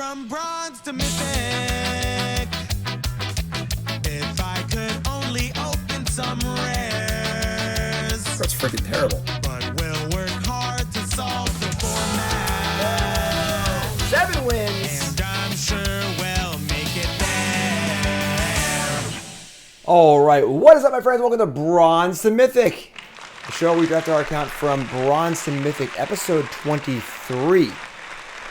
from bronze to mythic. If I could only open some rares. That's freaking terrible. But we'll work hard to solve the format. 7 wins. And I'm sure we'll make it there. All right, what is up, my friends? Welcome to Bronze to Mythic, the show where we draft our account from Bronze to Mythic, episode 23.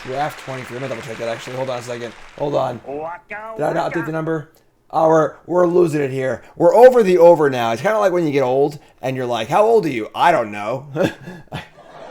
Draft 23. I'm gonna double check that actually. Hold on a second. Hold on. Did I not update the number? Oh, we're losing it here. We're over the over now. It's kind of like when you get old and you're like, how old are you? I don't know.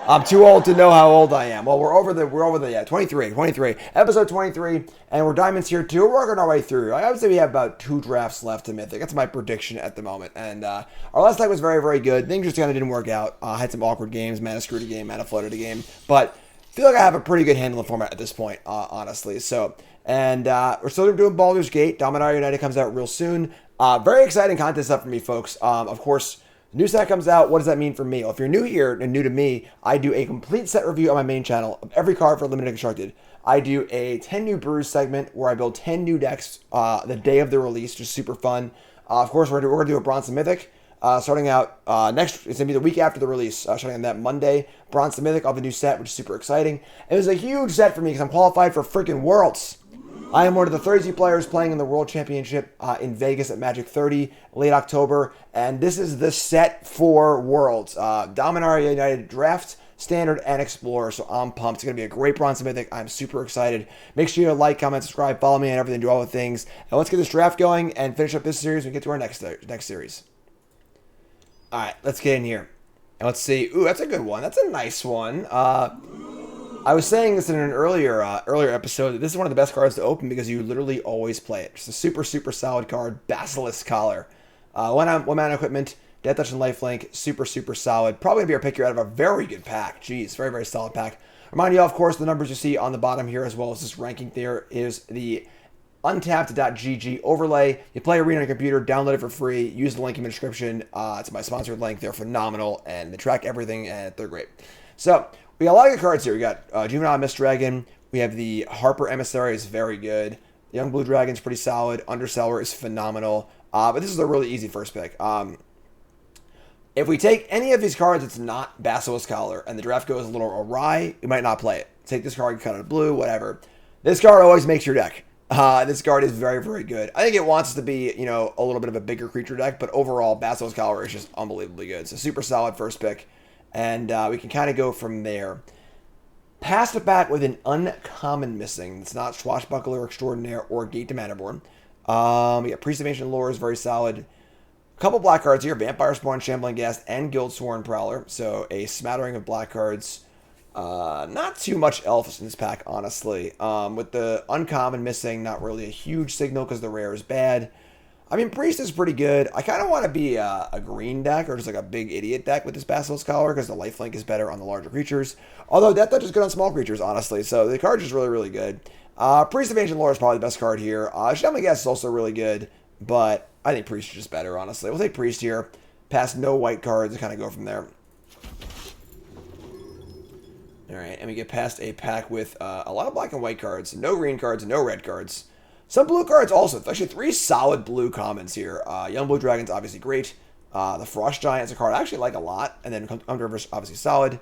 I'm too old to know how old I am. Well, we're over the 23, episode 23, and we're diamonds here too. We're working our way through. I would say we have about 2 drafts left to Mythic. That's my prediction at the moment. And our last deck was very, very good. Things just kind of didn't work out. I had some awkward games, mana screwed a game, mana flooded a game, but I feel like I have a pretty good handle on the format at this point, honestly. So, and we're still doing Baldur's Gate. Dominaria United comes out real soon. Very exciting contest up for me, folks. Of course, new set comes out. What does that mean for me? Well, if you're new here and new to me, I do a complete set review on my main channel of every card for Limited Constructed. I do a 10 new brews segment where I build 10 new decks the day of the release, just super fun. Of course, we're going to do a Bronze to Mythic. Starting out it's going to be the week after the release, starting on that Monday. Bronze to Mythic of the new set, which is super exciting. It was a huge set for me because I'm qualified for freaking Worlds. I am one of the 32 players playing in the World Championship in Vegas at Magic 30, late October, and this is the set for Worlds. Dominaria United Draft, Standard, and Explorer, so I'm pumped. It's going to be a great Bronze to Mythic. I'm super excited. Make sure you like, comment, subscribe, follow me, and everything, do all the things. And let's get this draft going and finish up this series and get to our next series. All right, let's get in here. And let's see. Ooh, that's a good one. That's a nice one. I was saying this in an earlier episode that this is one of the best cards to open because you literally always play it. Just a super, super solid card. Basilisk Collar. One mana equipment, Death Touch and Lifelink. Super, super solid. Probably going to be our pick here out of a very good pack. Jeez, very, very solid pack. Remind you, of course, the numbers you see on the bottom here as well as this ranking there is the Untapped.gg overlay. You play Arena on your computer, download it for free, use the link in the description. It's my sponsored link. They're phenomenal, and they track everything, and they're great. So, we got a lot of good cards here. We got Juvenile Mist Dragon. We have the Harper Emissary is very good. The Young Blue Dragon is pretty solid. Underseller is phenomenal. But this is a really easy first pick. If we take any of these cards that's not Basilisk Collar and the draft goes a little awry, we might not play it. Take this card, cut it blue, whatever. This card always makes your deck. This card is very, very good. I think it wants to be, a little bit of a bigger creature deck, but overall, Basilisk Collar is just unbelievably good. So super solid first pick. And we can kind of go from there. Pass it back with an uncommon missing. It's not Swashbuckler Extraordinaire or Gate to Matterborn. We got Priest of Ancient Lore is very solid. A couple black cards here. Vampire Spawn, Shambling Ghast, and Guildsworn Prowler. So a smattering of black cards. Not too much elves in this pack, honestly. With the uncommon missing, not really a huge signal because the rare is bad. I mean, Priest is pretty good. I kind of want to be a green deck or just like a big idiot deck with this Basilisk Collar because the lifelink is better on the larger creatures. Although Death Touch is good on small creatures, honestly. So the card's just really, really good. Priest of Ancient Lore is probably the best card here. Shambling Ghast is also really good, but I think Priest is just better, honestly. We'll take Priest here. Pass no white cards and kind of go from there. All right, and we get past a pack with a lot of black and white cards. No green cards, no red cards. Some blue cards also. Actually, 3 solid blue commons here. Young Blue Dragon's obviously great. The Frost Giant is a card I actually like a lot. And then Underverse, obviously solid.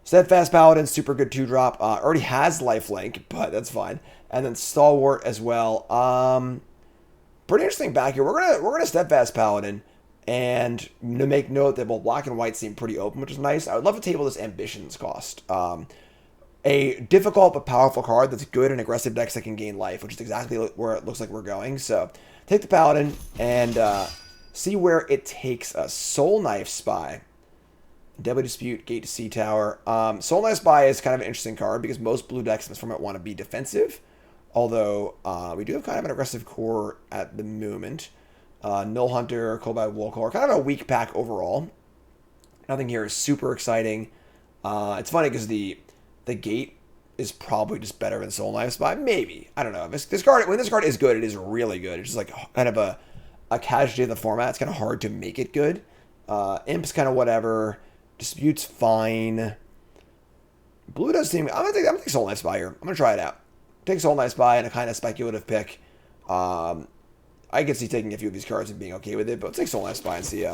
Steadfast Paladin, super good 2-drop. Already has lifelink, but that's fine. And then Stalwart as well. Pretty interesting back here. We're gonna Steadfast Paladin. And to make note that both black and white seem pretty open, which is nice. I would love to table this Ambitions cost. A difficult but powerful card that's good in aggressive decks that can gain life, which is exactly where it looks like we're going. So take the Paladin and see where it takes us. Soul Knife Spy. Deadly Dispute, Gate to Sea Tower. Soul Knife Spy is kind of an interesting card because most blue decks in this format want to be defensive. Although we do have kind of an aggressive core at the moment. Null Hunter, Cobalt Woolcore. Kind of a weak pack overall. Nothing here is super exciting. It's funny because the Gate is probably just better than Soul Knife Spy. Maybe. I don't know. This card, when this card is good, it is really good. It's just like kind of a casualty of the format. It's kind of hard to make it good. Imp's kind of whatever. Dispute's fine. Blue does seem... I'm gonna take Soul Knife Spy here. I'm gonna try it out. take Soul Knight Spy and a kind of speculative pick. I could see taking a few of these cards and being okay with it, but let's take Soul Knight Spy and see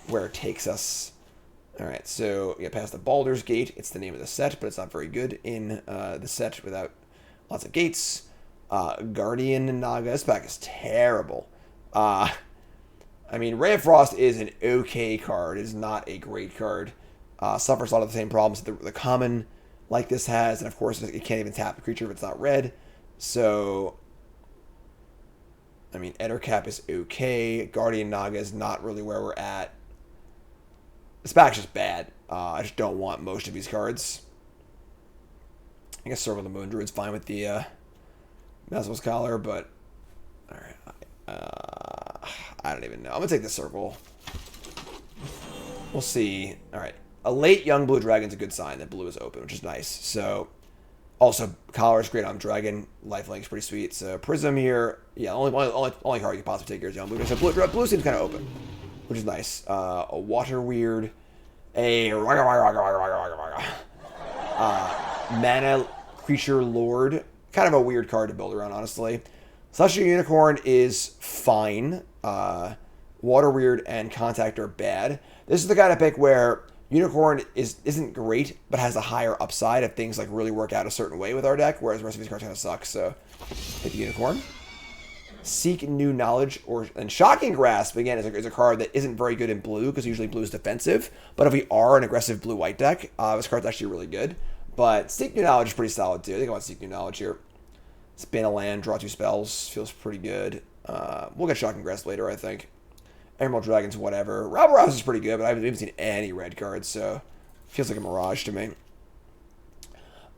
where it takes us. Alright, so we get past the Baldur's Gate. It's the name of the set, but it's not very good in the set without lots of gates. Guardian Naga. This pack is terrible. I mean, Ray of Frost is an okay card. It is not a great card. Suffers a lot of the same problems that the common like this has, and of course it can't even tap a creature if it's not red. So, I mean, Ettercap is okay. Guardian Naga is not really where we're at. This pack's just bad. I just don't want most of these cards. I guess Circle of the Moon Druid's fine with the Messel's Collar, but alright. I don't even know. I'm going to take the Circle. We'll see. Alright. A late young blue dragon's a good sign that blue is open, which is nice. So, also, Collar is great on Dragon. Lifelink's pretty sweet. So, Prism here. Yeah, only card you can possibly take here is young blue. So, blue seems kind of open, which is nice. A Water Weird. A Mana Creature Lord. Kind of a weird card to build around, honestly. Celestial Unicorn is fine. Water Weird and Contact are bad. This is the kind of pick where Unicorn isn't great, but has a higher upside if things like really work out a certain way with our deck, whereas the rest of these cards kind of suck. So, take the Unicorn. Seek New Knowledge, and Shocking Grasp, again, is a card that isn't very good in blue, because usually blue is defensive. But if we are an aggressive blue-white deck, this card's actually really good. But Seek New Knowledge is pretty solid, too. I think I want Seek New Knowledge here. Spin a land, draw 2 spells, feels pretty good. We'll get Shocking Grasp later, I think. Emerald Dragons, whatever. Rabble Rouse is pretty good, but I haven't even seen any red cards, so feels like a mirage to me.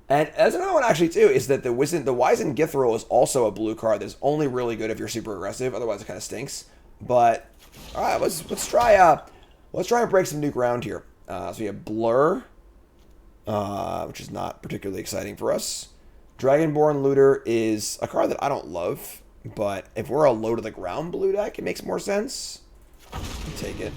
And as another one, actually, too, is that the Wizened Githril is also a blue card that's only really good if you're super aggressive. Otherwise, it kind of stinks. But all right, let's try and break some new ground here. So we have Blur, which is not particularly exciting for us. Dragonborn Looter is a card that I don't love, but if we're a low to the ground blue deck, it makes more sense. Take it.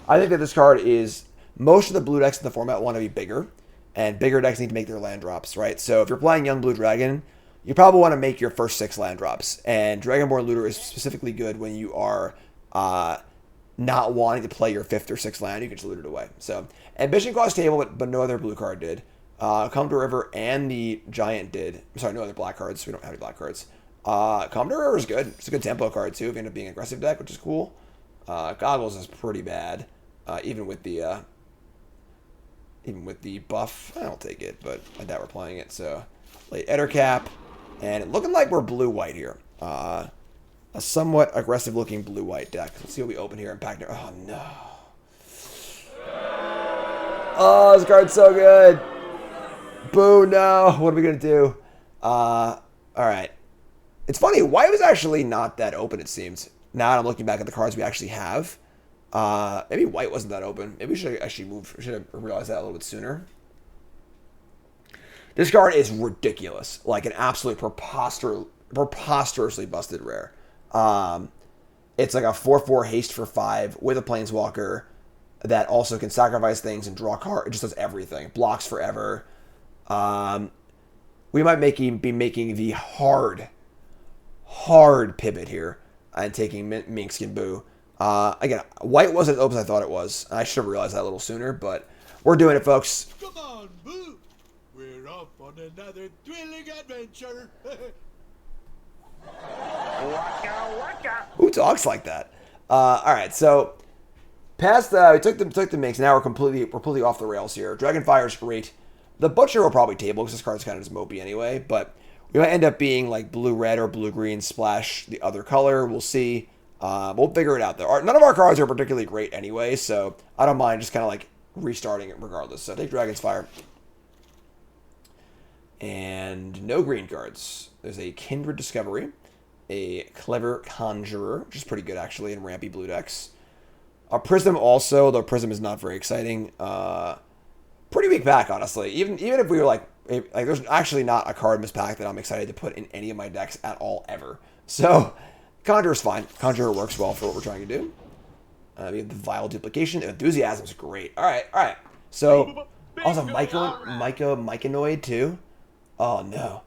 I think that this card is most of the blue decks in the format want to be bigger. And bigger decks need to make their land drops, right? So if you're playing Young Blue Dragon, you probably want to make your first 6 land drops. And Dragonborn Looter is specifically good when you are not wanting to play your 5th or 6th land. You can just loot it away. So Ambition cost table, but no other blue card did. Come to River and the Giant did. I'm sorry, no other black cards. We don't have any black cards. Come to River is good. It's a good tempo card, too, if you end up being an aggressive deck, which is cool. Goggles is pretty bad, even with the buff. I don't take it, but I doubt we're playing it. So, late Ettercap, and looking like we're blue-white here. A somewhat aggressive-looking blue-white deck. Let's see what we open here. Impact. Oh, no. Oh, this card's so good. Boo, no. What are we going to do? All right. It's funny. White was actually not that open, it seems. Now that I'm looking back at the cards we actually have. Maybe white wasn't that open. Maybe we should have actually moved. We should have realized that a little bit sooner. This card is ridiculous. Like an absolute preposterously busted rare. It's like a 4/4 haste for 5 with a planeswalker that also can sacrifice things and draw cards. It just does everything. Blocks forever. We might be making the hard pivot here and taking Minkskin Boo. Again, white wasn't as open as I thought it was. I should have realized that a little sooner, but we're doing it, folks. Come on, Boo. We're off on another thrilling adventure. Who talks like that? All right, so past we took the Minx. Now we're completely off the rails here. Dragonfire is great. The Butcher will probably table because this card's kind of just mopey anyway, but we might end up being like blue-red or blue-green splash the other color. We'll see. We'll figure it out, though. None of our cards are particularly great anyway, so I don't mind just kind of like restarting it regardless. So take Dragon's Fire. And no green cards. There's a Kindred Discovery, a Clever Conjurer, which is pretty good actually in rampy blue decks. A Prism also, though Prism is not very exciting. Pretty weak pack, honestly. Even if we were like there's actually not a card in this pack that I'm excited to put in any of my decks at all ever. So Conjurer's fine. Conjurer works well for what we're trying to do. We have the Vile Duplication. Enthusiasm's great. All right. So also Myconoid too. Oh no.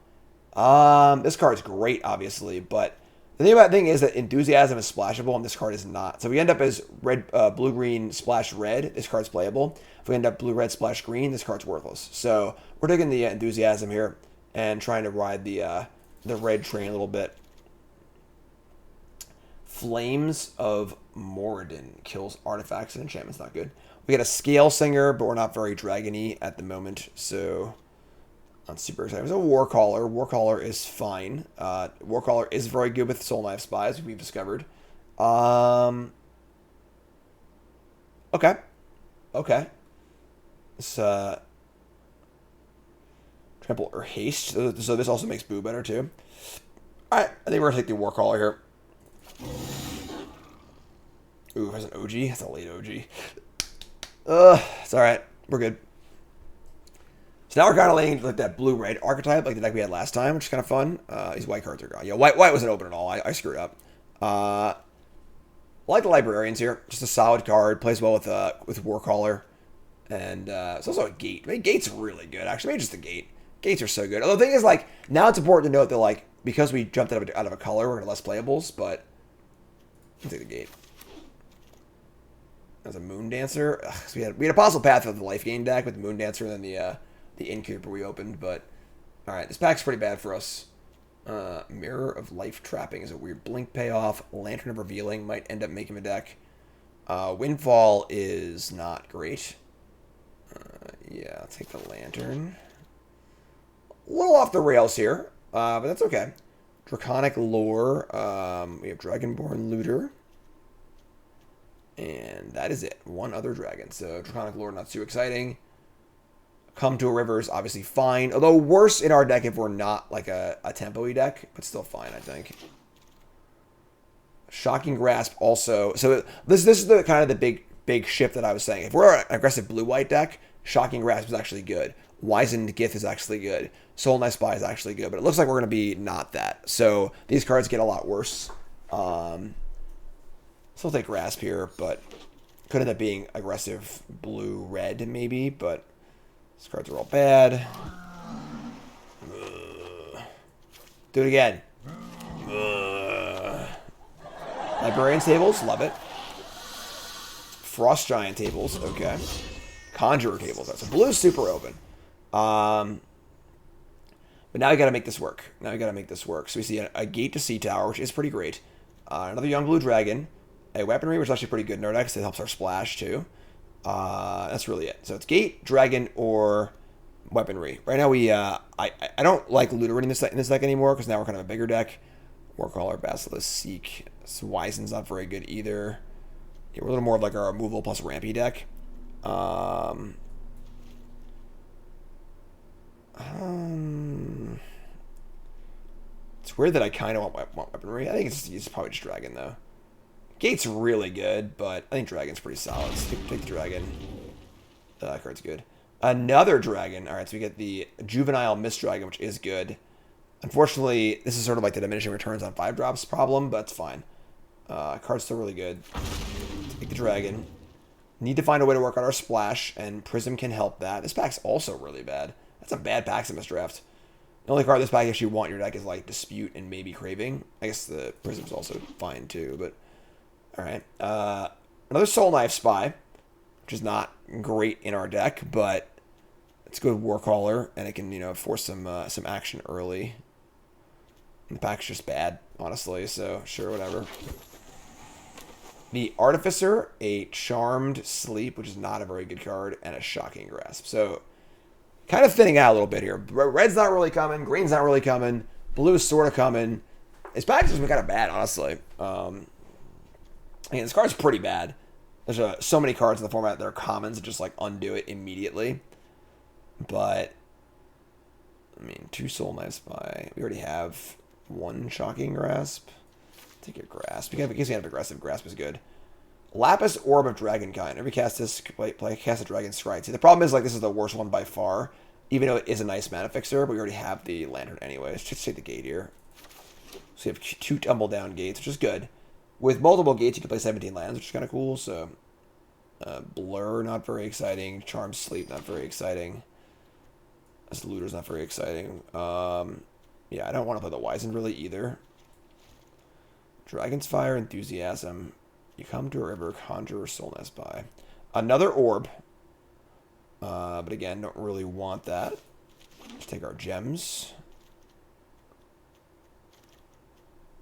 This card's great, obviously, but the thing about the thing is that Enthusiasm is splashable, and this card is not. So if we end up as red, blue, green, splash red, this card's playable. If we end up blue, red, splash green, this card's worthless. So we're taking the Enthusiasm here and trying to ride the red train a little bit. Flames of Moradin kills artifacts and enchantments. Not good. We got a Scale Singer, but we're not very dragony at the moment, so not super excited. There's a Warcaller. Warcaller is fine. Warcaller is very good with Soul Knife Spies, we've discovered. Okay. Okay. This, Trample or Haste. So this also makes Boo better, too. Alright, I think we're going to take the Warcaller here. Ooh, there's an OG. That's a late OG. It's alright. We're good. So now we're kind of laying like that blue-red archetype, like the deck we had last time, which is kind of fun. These white cards are gone. Yeah, white wasn't open at all. I screwed up. I like the Librarians here. Just a solid card. Plays well with Warcaller. And it's also a Gate. I mean, Gate's really good, actually. Maybe just the Gate. Gates are so good. Although the thing is, like, now it's important to note that, like, because we jumped out of a color, we're going to less playables, but I'll take the Gate. There's a Moon Dancer. Ugh, so we had a possible path of the life gain deck with the Moon Dancer and then the Innkeeper we opened, but alright, this pack's pretty bad for us. Mirror of Life Trapping is a weird blink payoff. Lantern of Revealing might end up making a deck. Windfall is not great. Yeah, I'll take the Lantern. A little off the rails here, but that's okay. Draconic Lore. We have Dragonborn Looter. And that is it. One other dragon. So Draconic Lore, not too exciting. Come to a River is obviously fine. Although worse in our deck if we're not like a tempo-y deck. But still fine, I think. Shocking Grasp also. So this is the kind of the big shift that I was saying. If we're an aggressive blue-white deck, Shocking Grasp is actually good. Wizened Gith is actually good. Soul Knife Spy is actually good. But it looks like we're going to be not that. So these cards get a lot worse. Still take Grasp here, but could end up being aggressive blue-red maybe, but these cards are all bad. Do it again. Librarian Tables, love it. Frost Giant Tables, okay. Conjurer Tables, so blue's super open. But now we got to make this work. So we see a Gate to Sea Tower, which is pretty great. Another Young Blue Dragon. A Weaponry, which is actually pretty good in our deck, because it helps our splash, too. That's really it. So it's Gate, Dragon, or Weaponry. Right now, I don't like Looter in this deck anymore, because now we're kind of a bigger deck. Warcaller, Basilisk, Seek. Wizen's not very good either. Yeah, we're a little more of like our removal plus rampy deck. It's weird that I kind of want Weaponry. I think it's probably just Dragon, though. Gate's really good, but I think Dragon's pretty solid. Let's take the Dragon. That card's good. Another Dragon. Alright, so we get the Juvenile Mist Dragon, which is good. Unfortunately, this is sort of like the diminishing returns on 5-drops problem, but it's fine. Card's still really good. Take the Dragon. Need to find a way to work on our splash, and Prism can help that. This pack's also really bad. That's a bad pack in this draft. The only card this pack actually want in your deck is like Dispute and maybe Craving. I guess the Prism's also fine too, but alright. Another Soul Knife Spy, which is not great in our deck, but it's a good Warcaller, and it can, you know, force some action early. And the pack's just bad, honestly, so sure, whatever. The Artificer, a Charmed Sleep, which is not a very good card, and a Shocking Grasp. So, kind of thinning out a little bit here. Red's not really coming, green's not really coming, blue's sort of coming. His pack's just been kind of bad, honestly. This card's pretty bad. There's so many cards in the format that are commons that just like undo it immediately. But, I mean, 2 Soul Knife Spy. We already have 1 Shocking Grasp. Take your Grasp. In case we have aggressive, Grasp is good. Lapis Orb of Dragonkind. Every cast this, cast a Dragon Stride. See, the problem is, like, this is the worst one by far. Even though it is a nice mana fixer, but we already have the Lantern anyway. Let's just take the Gate here. So we have 2 Tumble Down Gates, which is good. With multiple gates, you can play 17 lands, which is kind of cool. So, Blur, not very exciting. Charmed Sleep, not very exciting. This Looter's not very exciting. Yeah, I don't want to play the Wizened really either. Dragon's Fire, Enthusiasm. You come to a river, conjure a Soul Nest by. Another orb. But again, don't really want that. Let's take our gems.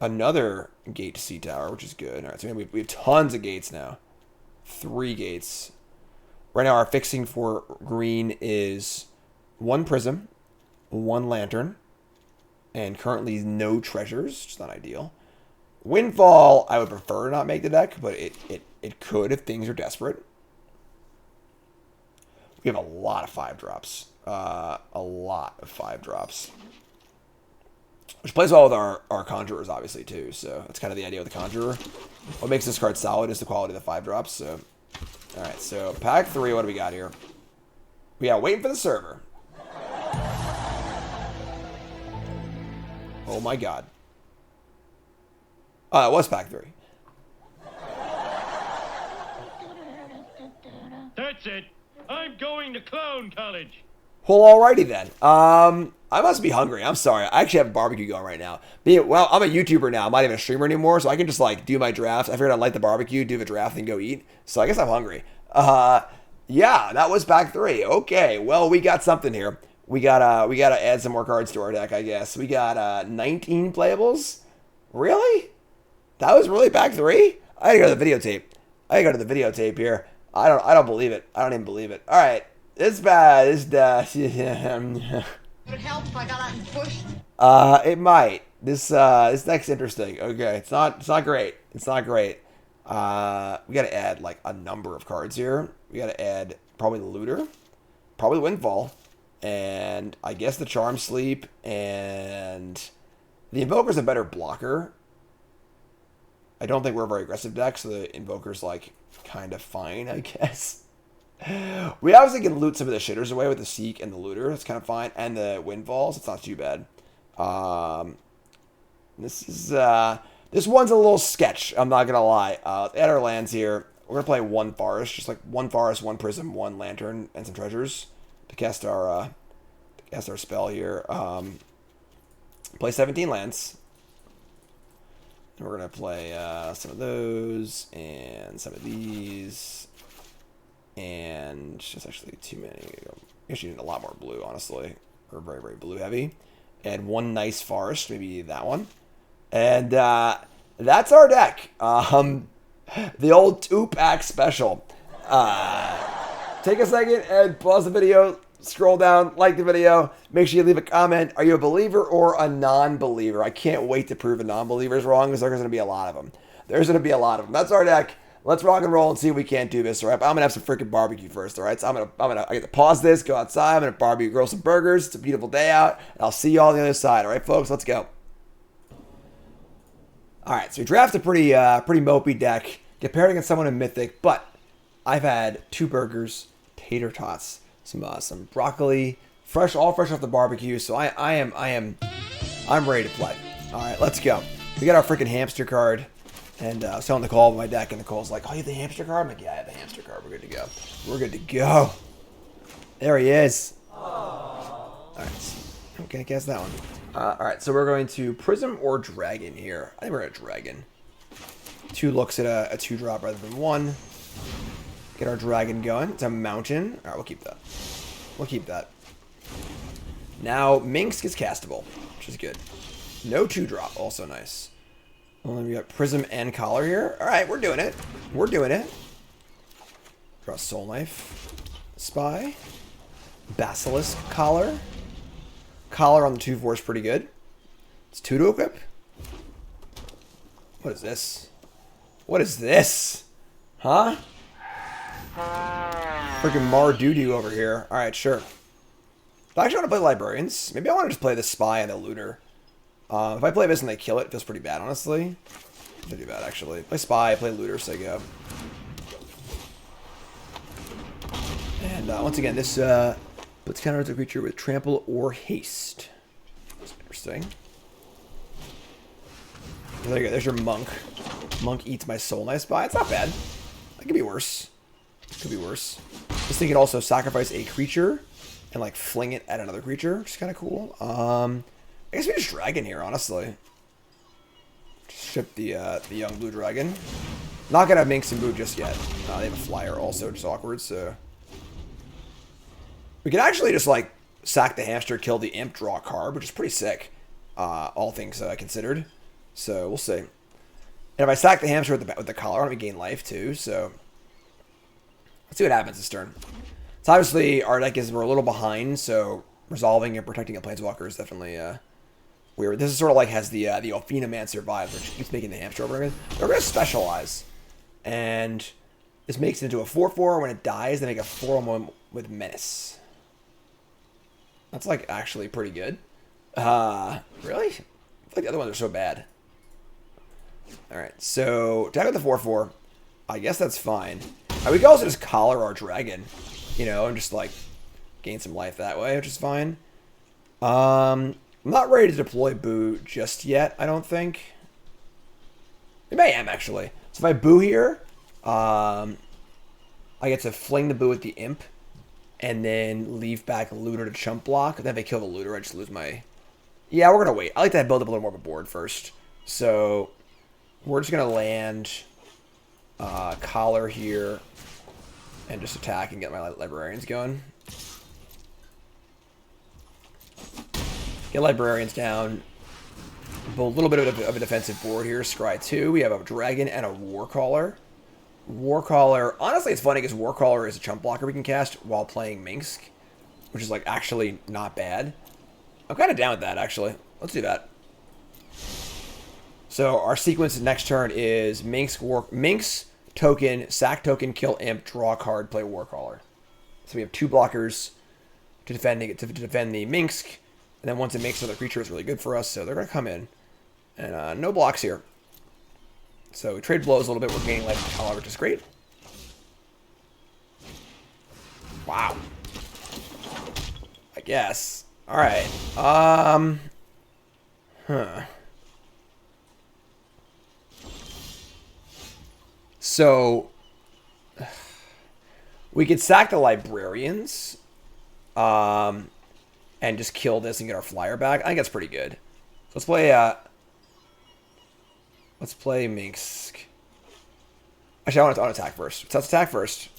Another gate to Sea Tower, which is good. Alright, so we have tons of gates now. 3 gates. Right now, our fixing for green is 1 prism, 1 lantern, and currently no treasures, which is not ideal. Windfall, I would prefer to not make the deck, but it could if things are desperate. We have a lot of 5-drops. A lot of 5-drops. Which plays well with our Conjurers, obviously, too. So that's kind of the idea with the Conjurer. What makes this card solid is the quality of the 5-drops. So, alright, so pack 3, what do we got here? Yeah, waiting for the server. Oh my god. It was pack 3. That's it. I'm going to clown college. Well, alrighty then. I must be hungry. I'm sorry. I actually have a barbecue going right now. Well, I'm a YouTuber now. I'm not even a streamer anymore, so I can just like do my drafts. I figured I'd light the barbecue, do the draft, and go eat. So I guess I'm hungry. Yeah, that was pack 3. Okay, well, we got something here. We gotta add some more cards to our deck, I guess. We got 19 playables. Really? That was really pack 3? I gotta go to the videotape. I gotta go to the videotape here. I don't believe it. I don't even believe it. All right, it's bad. It's Would it help if I got out and pushed? It might. This deck's interesting. Okay, it's not great. It's not great. We gotta add like a number of cards here. We gotta add probably the Looter, probably Windfall, and I guess the Charm Sleep, and the Invoker's a better blocker. I don't think we're a very aggressive deck, so the Invoker's like kind of fine, I guess. We obviously can loot some of the shitters away with the Seek and the Looter. That's kind of fine. And the Windfalls. It's not too bad. This one's a little sketch. I'm not going to lie. Let's add our lands here. We're going to play 1 Forest. Just like 1 Forest, 1 Prism, 1 Lantern, and some treasures to cast our spell here. Play 17 lands. We're going to play some of those and some of these. And just actually too many. I guess you need a lot more blue, honestly. We're very, very blue heavy. And 1 nice forest, maybe that one. And that's our deck. The old 2-pack special. Take a second and pause the video. Scroll down, like the video. Make sure you leave a comment. Are you a believer or a non-believer? I can't wait to prove a non-believer is wrong because there's going to be a lot of them. There's going to be a lot of them. That's our deck. Let's rock and roll and see if we can't do this, all right? But I'm going to have some freaking barbecue first, all right? So I get to pause this, go outside. I'm going to barbecue, grill some burgers. It's a beautiful day out. And I'll see you all on the other side, all right, folks? Let's go. All right, so we draft a pretty mopey deck compared against someone in Mythic, but I've had 2 burgers, tater tots, some broccoli, all fresh off the barbecue. So I'm ready to play. All right, let's go. We got our freaking hamster card. And I was telling Nicole about my deck, and Nicole's like, oh, you have the hamster card? I'm like, yeah, I have the hamster card. We're good to go. We're good to go. There he is. All right. Okay, guess that one. All right, so we're going to Prism or Dragon here. I think we're going to Dragon. 2 looks at a 2-drop rather than 1. Get our Dragon going. It's a mountain. All right, we'll keep that. We'll keep that. Now, Minx gets castable, which is good. No 2-drop, also nice. Well, we got Prism and Collar here. All right, we're doing it. We're doing it. Draw Soul Knife. Spy. Basilisk Collar. Collar on the 2/4 is pretty good. It's 2 to equip. What is this? What is this? Huh? Freaking Mar-Doo-Doo over here. All right, sure. I actually want to play Librarians. Maybe I want to just play the Spy and the Looter. If I play this and they kill it, it feels pretty bad, honestly. Pretty bad, actually. Play Spy, play Looter, so I go. And once again, this puts counter to a creature with Trample or Haste. That's interesting. There you go. There's your Monk. Monk eats my Soul Knife Spy. It's not bad. That could be worse. Could be worse. This thing can also sacrifice a creature and like fling it at another creature, which is kind of cool. I guess we just dragon here, honestly. Just ship the young blue dragon. Not gonna have Minx and Boo just yet. They have a flyer also, which is awkward, so... We can actually just, like, sack the hamster, kill the imp, draw a card, which is pretty sick. All things considered. So, we'll see. And if I sack the hamster with the collar, I'm gonna gain life, too, so... Let's see what happens this turn. So, obviously, our deck we're a little behind, so... Resolving and protecting a Planeswalker is definitely, weird. This is sort of like has the Alphinamancer vibe, which keeps making the hamster over again. They're gonna specialize. And this makes it into a 4/4. When it dies, they make a 4/1 with Menace. That's like actually pretty good. Really? I feel like the other ones are so bad. Alright, so attack with the 4/4. I guess that's fine. We can also just collar our dragon, you know, and just like gain some life that way, which is fine. I'm not ready to deploy Boo just yet, I don't think. Maybe I am, actually. So if I Boo here, I get to fling the Boo with the Imp, and then leave back Looter to chump block. And then if I kill the Looter, I just lose my... Yeah, we're going to wait. I like to build up a little more of a board first. So we're just going to land Collar here and just attack and get my Librarians going. Get Librarians down. Build a little bit of a defensive board here. Scry 2. We have a Dragon and a Warcaller. Warcaller. Honestly, it's funny because Warcaller is a chump blocker we can cast while playing Minsk, which is like actually not bad. I'm kind of down with that, actually. Let's do that. So our sequence next turn is Minsk token, sack token, kill imp, draw a card, play Warcaller. So we have 2 blockers to defend the Minsk, and then once it makes another creature, it's really good for us. So they're gonna come in, and no blocks here. So we trade blows a little bit. We're gaining life and color, which is great. Wow. I guess. All right. So we could sack the Librarians, and just kill this and get our flyer back. I think that's pretty good. Let's play. Let's play Minsk. Actually, I want to attack first. So let's attack first.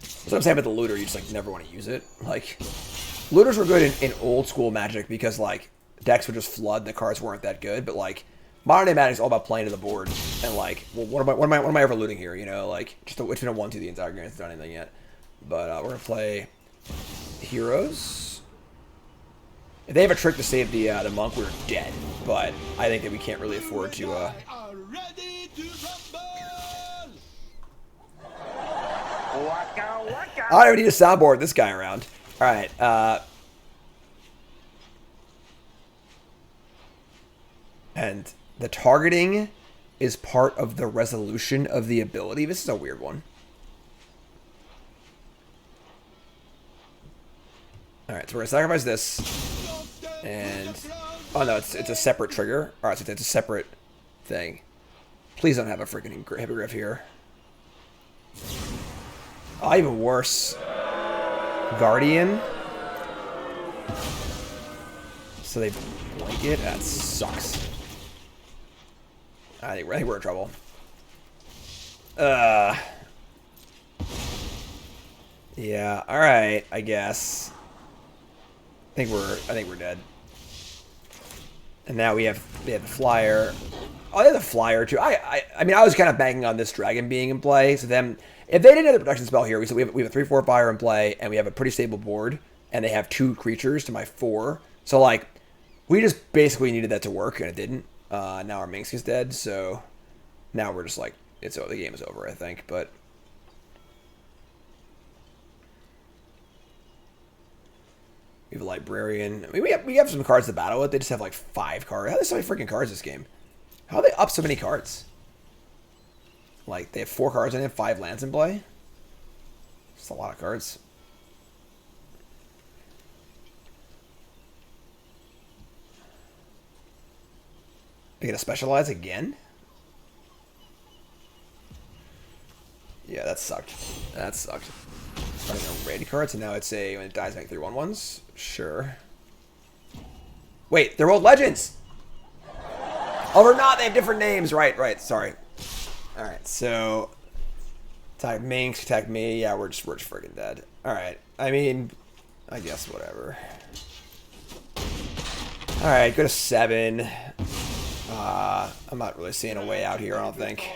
That's what I'm saying about the Looter. You just like never want to use it. Like, Looters were good in old school Magic because like decks would just flood. The cards weren't that good, but like modern day Magic is all about playing to the board and like, well, what am I ever looting here? You know, like just it's been a 1/2 the entire game. It's not done anything yet. But we're gonna play Heroes. If they have a trick to save the monk, we're dead. But I think that we can't really afford to. Are ready to rumble! I don't even need to soundboard this guy around. All right. And the targeting is part of the resolution of the ability. This is a weird one. All right, so we're gonna sacrifice this, and oh no, it's a separate trigger. All right, so it's a separate thing. Please don't have a freaking hippogriff here. Oh, even worse. Guardian. So they blank it. That sucks. I think we're in trouble. Yeah. All right. I guess. I think we're dead. And now we have the flyer. Oh, they have the flyer too. I mean, I was kind of banking on this dragon being in play. So then, if they didn't have the protection spell here, we have a 3/4 fire in play, and we have a pretty stable board, and they have 2 creatures to my 4. So like, we just basically needed that to work, and it didn't. Now our Minsk is dead, so now we're just like, the game is over, I think. But we have a Librarian. I mean, we have some cards to battle with. They just have like 5 cards. How are there so many freaking cards this game? How are they up so many cards? Like, they have 4 cards and they have 5 lands in play? That's a lot of cards. They gonna specialize again? Yeah, that sucked. That sucked. Starting on ready cards, and now it's when it dies, make 3/1/1s. Sure. Wait, they're both legends. Oh, they're not. They have different names. Right. Sorry. All right, so attack Minx, attack me. Yeah, we're just freaking dead. All right. I mean, I guess whatever. All right, go to 7. I'm not really seeing a way out here, I don't think.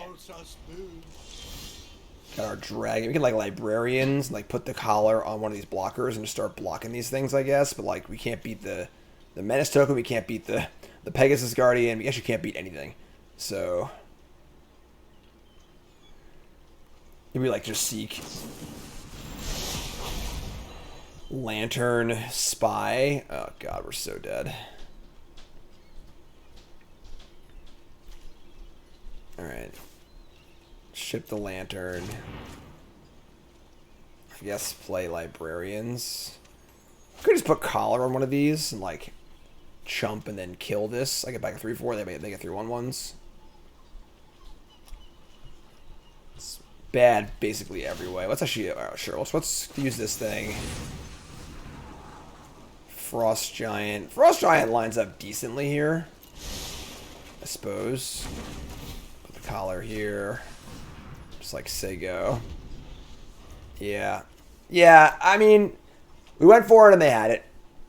Got our dragon. We can, like, librarians, and, like, put the collar on one of these blockers and just start blocking these things, I guess. But, like, we can't beat the Menace token. We can't beat the Pegasus Guardian. We actually can't beat anything. So maybe, like, just seek Lantern Spy. Oh, God, we're so dead. Alright. Ship the Lantern. I guess play Librarians. Could just put Collar on one of these and, like, chump and then kill this. I get back a 3/4. They get 3/1/1s. It's bad basically every way. Let's actually... sure, let's use this thing. Frost Giant. Frost Giant lines up decently here, I suppose. Collar here, just like Sego. Yeah, I mean, we went for it and they had it.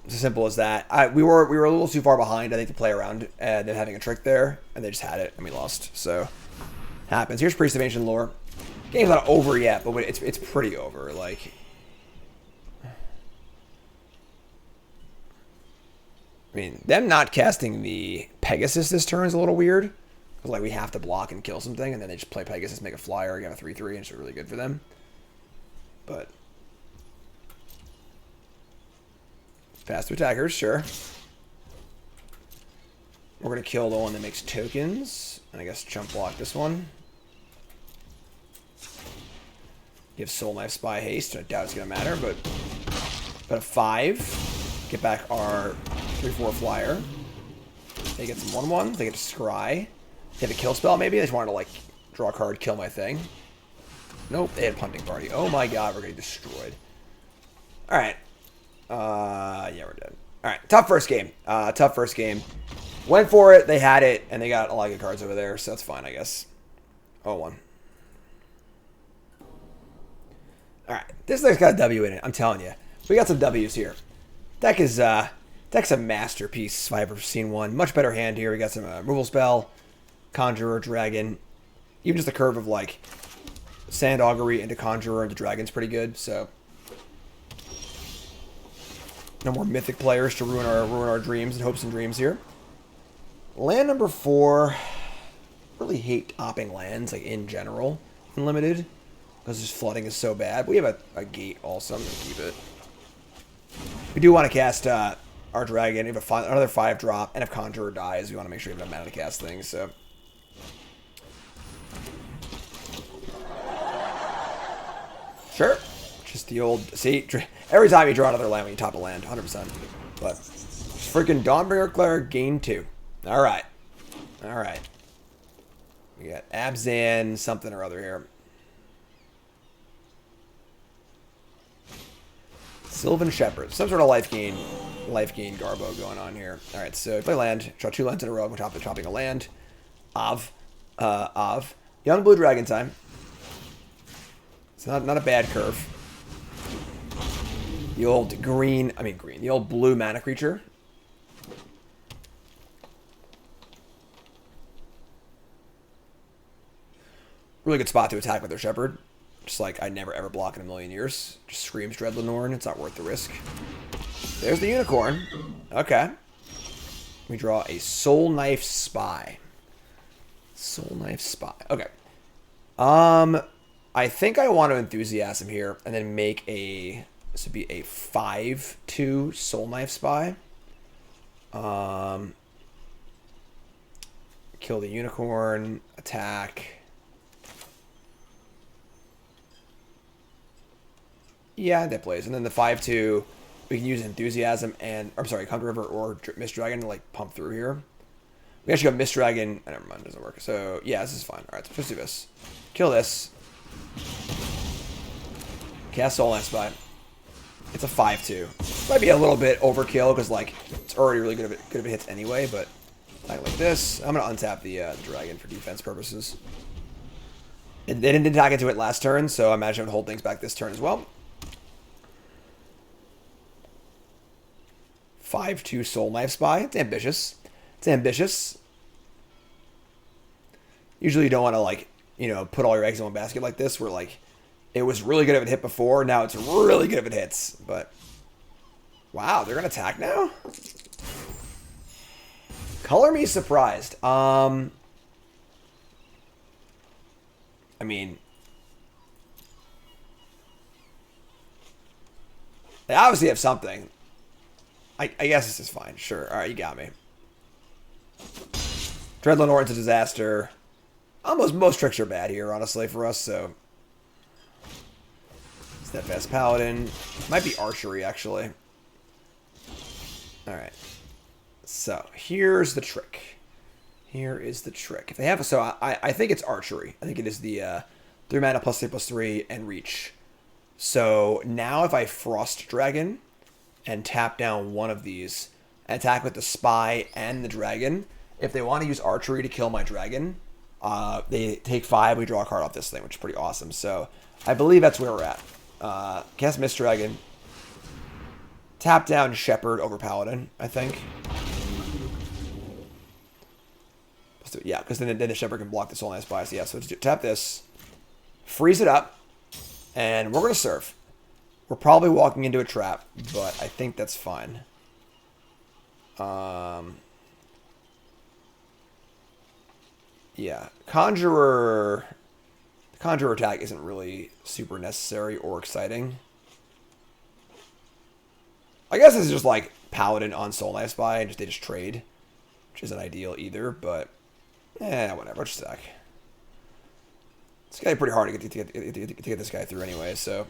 It's as simple as that. We were a little too far behind, I think, to play around, and then having a trick there, and they just had it and we lost. So happens. Here's Priest of Ancient Lore. Game's not over yet, but it's pretty over. Like, I mean, them not casting the Pegasus this turn is a little weird. Because, like, we have to block and kill something, and then they just play Pegasus, make a flyer, get a 3/3, and it's really good for them. But fast attackers, sure. We're going to kill the one that makes tokens, and I guess jump block this one. Give Soul Knife Spy haste. I doubt it's going to matter, but a 5. Get back our 3/4 flyer. They get some 1/1. They get to scry. They have a kill spell, maybe? They just wanted to, like, draw a card, kill my thing. Nope, they had Punting Party. Oh my god, we're getting destroyed. Alright. Yeah, we're dead. Alright, tough first game. Went for it, they had it, and they got a lot of good cards over there, so that's fine, I guess. 0-1. Alright, this thing's got a W in it, I'm telling you. We got some W's here. Deck's a masterpiece, if I've ever seen one. Much better hand here. We got some removal spell. Conjurer, Dragon. Even just the curve of, like, Sand Augury into Conjurer into Dragon's pretty good, so no more Mythic players to ruin our dreams and hopes and dreams here. Land number 4. Really hate topping lands, like, in general, in Limited, because just flooding is so bad. But we have a gate also. I'm going to keep it. We do want to cast our Dragon. We have another 5-drop, and if Conjurer dies, we want to make sure we have enough mana to cast things, so... Sure. Just the old... See, every time you draw another land when you top a land, 100%. But freaking Dawnbringer Cleric, gain 2. Alright. Alright. We got Abzan something or other here. Sylvan Shepherd. Some sort of life gain Garbo going on here. Alright, so play land. Draw 2 lands in a row. We're chopping a land. Young Blue Dragon time. It's not a bad curve. The old the old blue mana creature. Really good spot to attack with their Shepherd. Just like I'd never ever block in a million years. Just screams Dread Lenore, it's not worth the risk. There's the Unicorn. Okay. We draw a Soul Knife Spy. Soul Knife Spy. Okay. I think I want to Enthusiasm here and then make this would be a 5/2 Soul Knife Spy. Kill the Unicorn, attack. Yeah, that plays. And then the 5/2, we can use Enthusiasm and, I'm sorry, Conjure River or Mist Dragon to, like, pump through here. We actually got Mist Dragon. Never mind, it doesn't work. So, yeah, this is fine. Alright, so let's do this. Kill this. Cast Soul Knife Spy. It's a 5-2. Might be a little bit overkill because like it's already really good if it hits anyway. But like this, I'm gonna untap the dragon for defense purposes. And they didn't attack into it last turn, so I imagine I would hold things back this turn as well. 5-2 Soul Knife Spy. It's ambitious. It's ambitious. Usually you don't want to, like, you know, put all your eggs in one basket like this, where, like, it was really good if it hit before, now it's really good if it hits. But, wow, they're going to attack now? Color me surprised. I mean, they obviously have something. I guess this is fine. Sure. All right, you got me. Dreadland Oran's a disaster. Almost most tricks are bad here, honestly, for us, so. Steadfast Paladin. Might be archery, actually. Alright. So, here's the trick. Here is the trick. If they have, so I think it's archery. I think it is the 3 mana +3/+3 and reach. So, now if I Frost Dragon and tap down one of these, attack with the Spy and the Dragon, if they want to use archery to kill my dragon, they take 5, we draw a card off this thing, which is pretty awesome. So I believe that's where we're at. Cast Mist Dragon. Tap down Shepherd over Paladin, I think. Yeah, because then the Shepherd can block the Soul Knife Spy. So yeah, so let's tap this. Freeze it up. And we're going to serve. We're probably walking into a trap, but I think that's fine. Yeah, Conjurer attack isn't really super necessary or exciting. I guess this is just like Paladin on Soul Knife Spy, and they just trade, which isn't ideal either, but whatever, just attack. It's gonna be pretty hard to get this guy through anyway, so.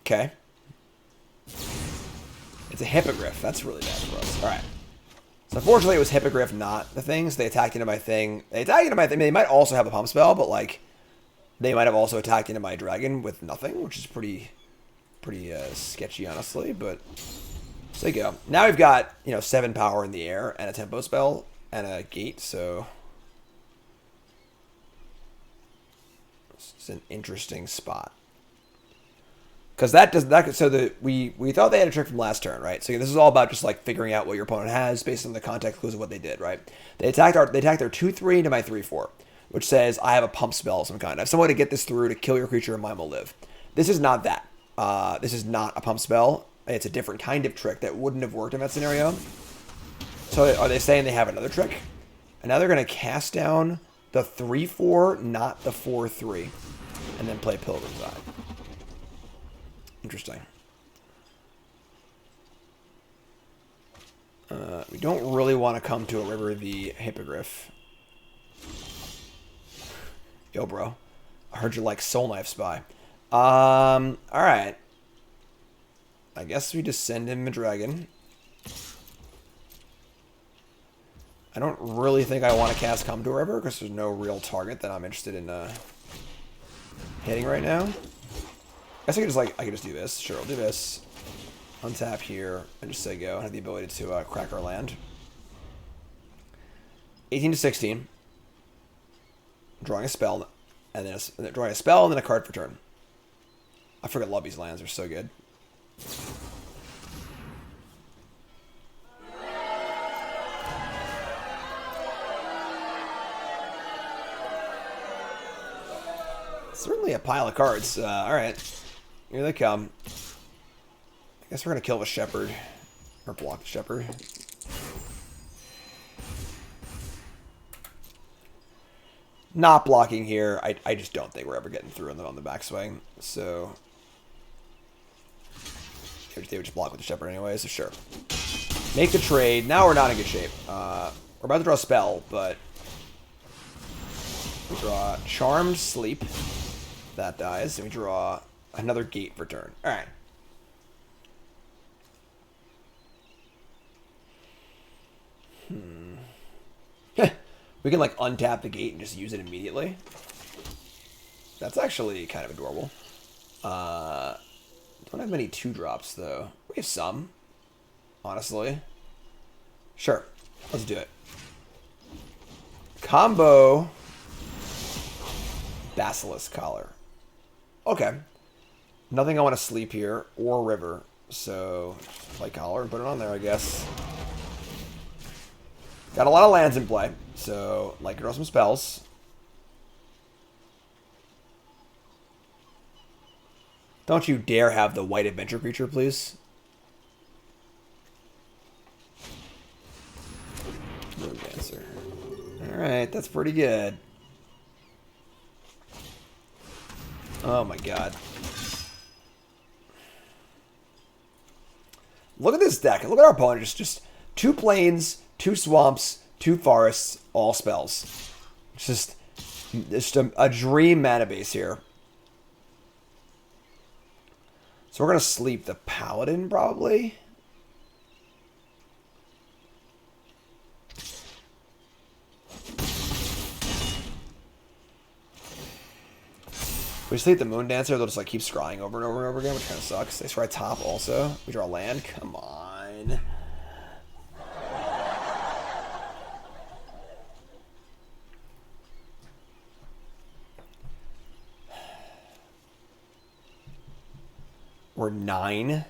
Okay. It's a Hippogriff. That's really bad for us. All right. So unfortunately, it was Hippogriff, not the things. They attacked into my thing. They attacked into my thing. I mean, they might also have a pump spell, but like, they might have also attacked into my dragon with nothing, which is pretty sketchy, honestly. But so there you go. Now we've got 7 power in the air and a tempo spell and a gate. So it's an interesting spot. Because we thought they had a trick from last turn, right? So this is all about just like figuring out what your opponent has based on the context clues of what they did, right? They attacked their 2/3 into my 3/4, which says I have a pump spell of some kind. I have some way to get this through to kill your creature and mine will live. This is not that. This is not a pump spell. It's a different kind of trick that wouldn't have worked in that scenario. So are they saying they have another trick? And now they're going to cast down the 3/4, not the 4/3, and then play Pilgrim's Eye. Interesting. We don't really want to come to a river the Hippogriff. Yo, bro. I heard you like Soul Knife Spy. Alright. I guess we just send him a dragon. I don't really think I want to cast Come to a River because there's no real target that I'm interested in hitting right now. I guess I could just do this. Sure, I'll do this. Untap here and just say go. And have the ability to crack our land. 18 to 16. Drawing a spell, and then drawing a spell and then a card for turn. I forget Lubby's lands are so good. Certainly a pile of cards. All right. Here they come. I guess we're going to kill the Shepherd. Or block the Shepherd. Not blocking here. I just don't think we're ever getting through on the backswing. So they would just block with the Shepherd anyway, so sure. Make the trade. Now we're not in good shape. We're about to draw a spell, but we draw Charmed Sleep. That dies. And we draw another gate for turn. Alright. We can like untap the gate and just use it immediately. That's actually kind of adorable. Don't have many 2-drops, though. We have some, honestly. Sure. Let's do it. Combo Basilisk Collar. Okay. Nothing I want to sleep here or river. So, play Collar and put it on there, I guess. Got a lot of lands in play. So, like to draw some spells. Don't you dare have the white adventure creature, please. Moon Dancer. Alright, that's pretty good. Oh my god. Look at this deck. Look at our opponent. Just 2 plains, 2 swamps, 2 forests, all spells. It's just a dream mana base here. So we're going to sleep the Paladin, probably. We sleep the Moon Dancer, they'll just like keep scrying over and over and over again, which kind of sucks. They scry top also. We draw land. Come on. We're 9.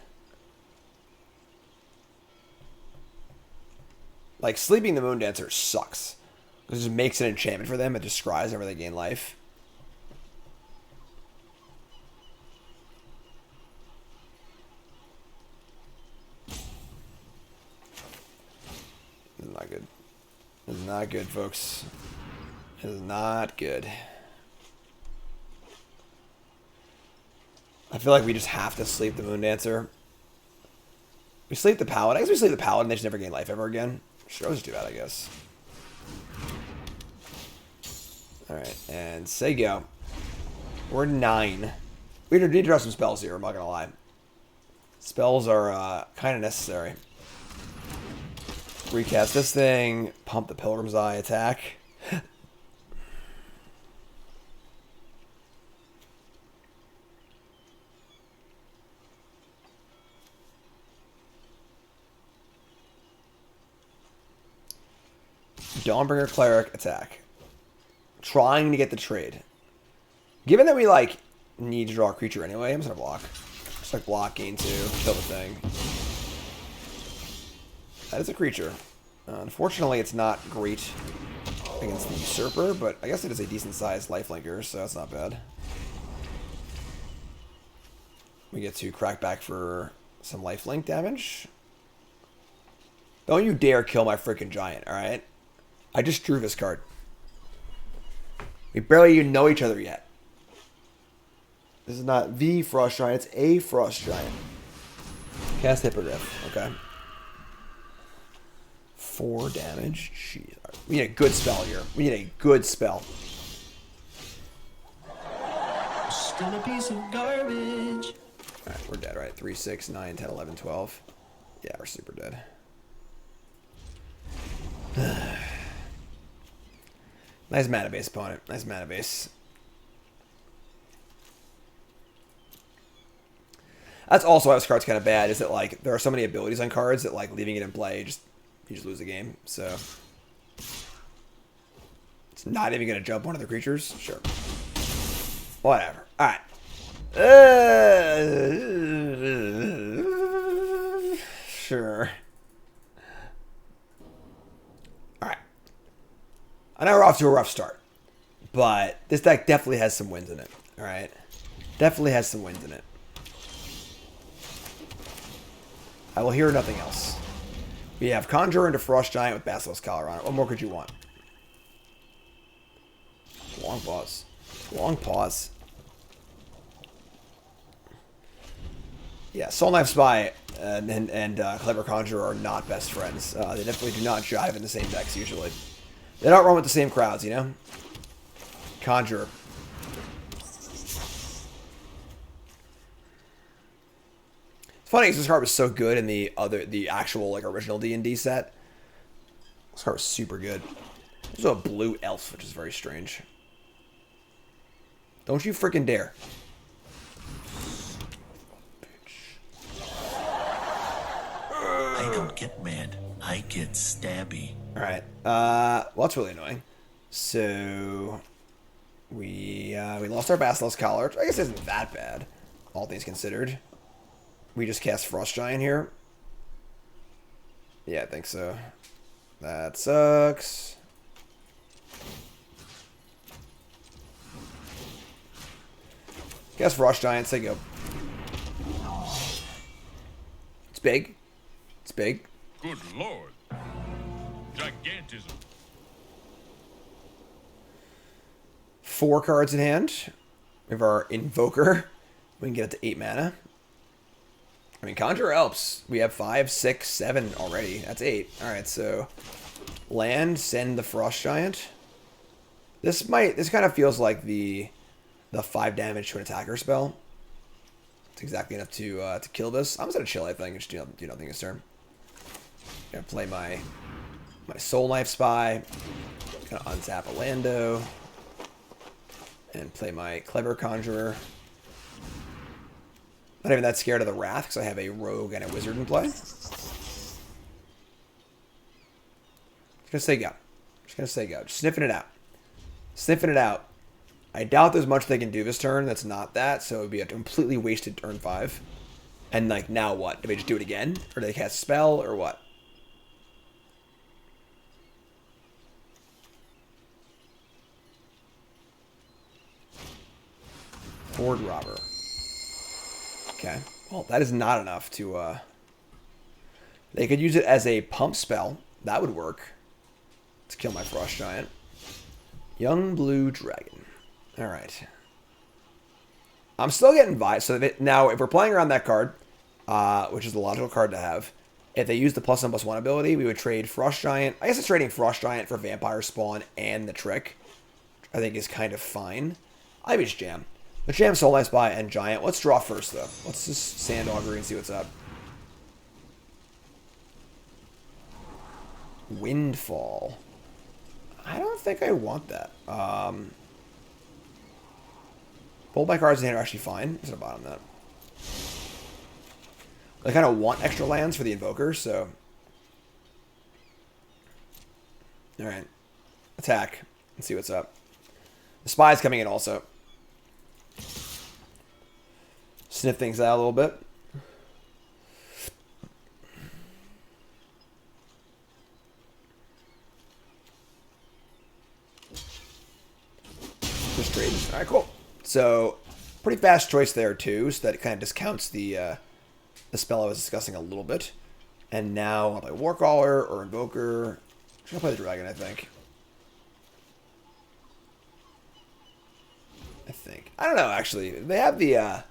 Like, sleeping the Moon Dancer sucks. It just makes an enchantment for them. It just scries whenever they gain life. This is not good. This is not good, folks. This is not good. I feel like we just have to sleep the Moon Dancer. We sleep the Paladin. I guess we sleep the Paladin. They just never gain life ever again. Sure, I'll just do that, I guess. Alright, and say go. We're 9. We need to draw some spells here, I'm not going to lie. Spells are kind of necessary. Recast this thing. Pump the Pilgrim's Eye attack. Dawnbringer Cleric attack. Trying to get the trade. Given that we, like, need to draw a creature anyway, I'm just gonna block. Just, like, block, gain 2, kill the thing. That is a creature. Unfortunately, it's not great against the Usurper, but I guess it is a decent-sized lifelinker, so that's not bad. We get to crack back for some lifelink damage. Don't you dare kill my freaking giant, alright? I just drew this card. We barely even know each other yet. This is not the Frost Giant, it's a Frost Giant. Cast Hippogriff, okay. 4 damage. Jeez. We need a good spell here. We need a good spell. Still a piece of garbage. Alright, we're dead, right? 3, 6, 9, 10, 11, 12. Yeah, we're super dead. Nice mana base, opponent. Nice mana base. That's also why this card's kind of bad, is that, like, there are so many abilities on cards that, like, leaving it in play, you just lose the game. So it's not even going to jump one of the creatures? Sure. Whatever. Alright. Sure. Alright. I know we're off to a rough start, but this deck definitely has some wins in it. Alright. Definitely has some wins in it. I will hear nothing else. We have Conjurer into Frost Giant with Basilisk Collar on it. What more could you want? Long pause. Long pause. Yeah, Soul Knife Spy and Clever Conjurer are not best friends. They definitely do not jive in the same decks usually. They don't run with the same crowds, you know? Conjurer. It's funny because this card was so good in the actual, like, original D&D set. This card was super good. There's a blue elf, which is very strange. Don't you freaking dare. I don't get mad. I get stabby. Alright. Well, that's really annoying. So... We lost our Basilisk Collar. I guess it isn't that bad, all things considered. We just cast Frost Giant here. Yeah, I think so. That sucks. Cast Frost Giant, say go. It's big. It's big. Good lord. Gigantism. 4 cards in hand. We have our Invoker. We can get it to 8 mana. I mean, Conjurer helps. We have 5, 6, 7 already. That's 8. Alright, so... Land, send the Frost Giant. This kind of feels like the 5 damage to an attacker spell. It's exactly enough to kill this. I'm just gonna chill, I think, and just do nothing this turn. Gonna play my Soul Knife Spy. Gonna untap a Lando. And play my Clever Conjurer. Not even that scared of the Wrath, because I have a Rogue and a Wizard in play. Just gonna say go. Just gonna say go. Just sniffing it out. Sniffing it out. I doubt there's much they can do this turn that's not that, so it would be a completely wasted turn 5. And, like, now what? Do they just do it again? Or do they cast a spell, or what? Horde Robber. Okay. Well, that is not enough to, They could use it as a pump spell. That would work. To kill my Frost Giant. Young Blue Dragon. Alright. I'm still getting vibes. So now, if we're playing around that card, which is the logical card to have, if they use the +1/+1 ability, we would trade Frost Giant. I guess it's trading Frost Giant for Vampire Spawn and the Trick. Which I think is kind of fine. I would just jam. Let's jam Soul Knife Spy and Giant. Let's draw first, though. Let's just Sand Augury and see what's up. Windfall. I don't think I want that. Both my cards in hand are actually fine. I'm just gonna bottom that. I kind of want extra lands for the Invoker, so... Alright. Attack. Let's see what's up. The Spy's coming in also. Sniff things out a little bit. Just trade. Alright, cool. So, pretty fast choice there, too, so that it kind of discounts the spell I was discussing a little bit. And now I'll play Warcaller or Invoker. I'll play the Dragon, I think. I don't know, actually. They have the,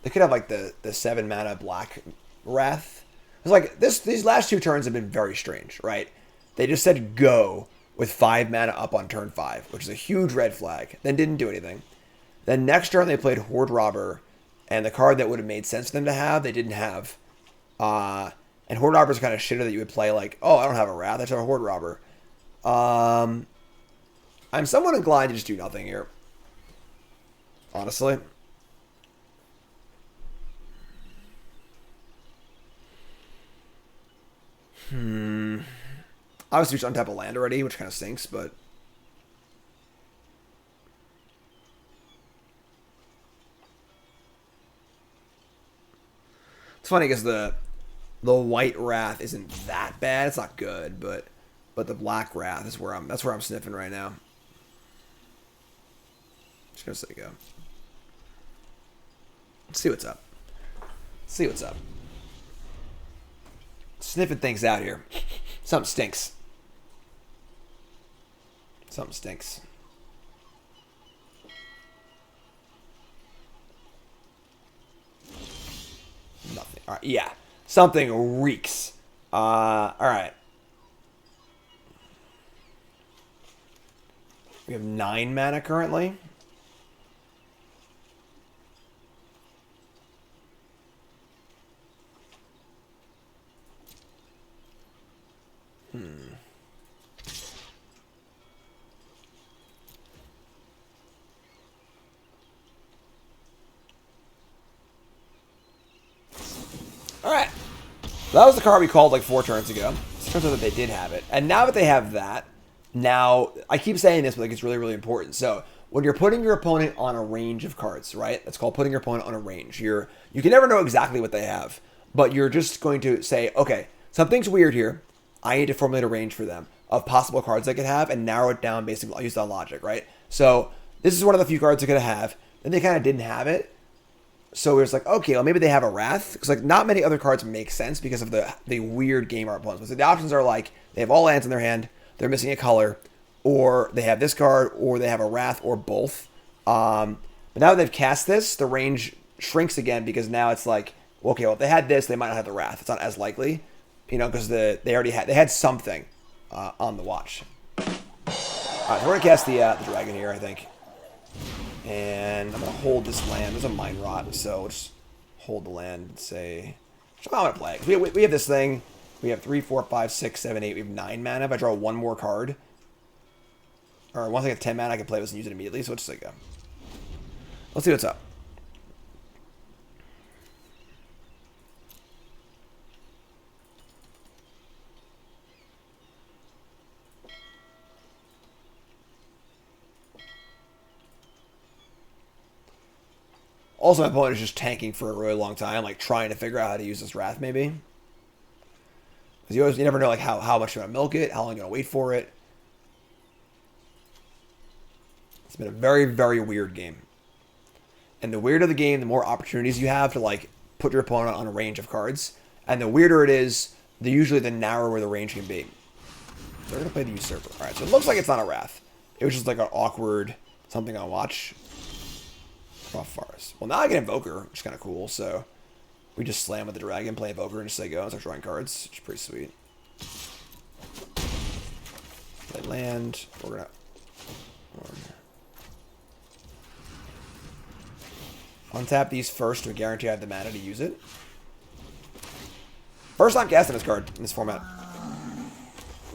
they could have, like, the 7 mana Black Wrath. It's like, these last 2 turns have been very strange, right? They just said go with 5 mana up on turn 5, which is a huge red flag. Then didn't do anything. Then next turn they played Horde Robber, and the card that would have made sense for them to have, they didn't have. And Horde Robber is kind of shitter that you would play like, oh, I don't have a Wrath, I just have a Horde Robber. I'm somewhat inclined to just do nothing here. Honestly. Obviously, we should untap a land already, which kind of stinks, but... It's funny because the White Wrath isn't that bad. It's not good, but the Black Wrath is where that's where I'm sniffing right now. Just gonna say go. Let's see what's up. Let's see what's up. Sniffing things out here. Something stinks. Something stinks. Nothing. All right. Yeah. Something reeks. All right. We have 9 mana currently. So that was the card we called like 4 turns ago. It turns out that they did have it. And now that they have that, now, I keep saying this, but like it's really, really important. So when you're putting your opponent on a range of cards, right? That's called putting your opponent on a range. You can never know exactly what they have, but you're just going to say, okay, something's weird here. I need to formulate a range for them of possible cards they could have and narrow it down based on, I'll use that logic, right? So this is one of the few cards they could have. Then they kind of didn't have it. So it was like, okay, well, maybe they have a Wrath. Because, like, not many other cards make sense because of the weird game art opponents. So the options are, like, they have all lands in their hand, they're missing a color, or they have this card, or they have a Wrath, or both. But now that they've cast this, the range shrinks again because now it's like, okay, well, if they had this, they might not have the Wrath. It's not as likely, you know, because they had something on the watch. All right, so we're going to cast the dragon here, I think. And I'm going to hold this land. There's a Mind Rot, so we'll just hold the land and say... I'm going to play it. We have this thing. We have 3, 4, 5, 6, 7, 8. We have 9 mana. If I draw one more card, or once I get 10 mana, I can play this and use it immediately. So let's just go. Let's see what's up. Also, my opponent is just tanking for a really long time, like trying to figure out how to use this Wrath, maybe. Because you never know, like how much you want to milk it, how long you want to wait for it. It's been a very, very weird game. And the weirder the game, the more opportunities you have to like put your opponent on a range of cards. And the weirder it is, usually the narrower the range can be. So we're gonna play the Usurper. All right, so it looks like it's not a Wrath. It was just like an awkward something on watch. Forest. Well, now I get Invoker, which is kind of cool. So we just slam with the dragon, play Invoker, and just say go and start drawing cards, which is pretty sweet. Play land. We're gonna untap these first to guarantee I have the mana to use it. First time casting this card in this format.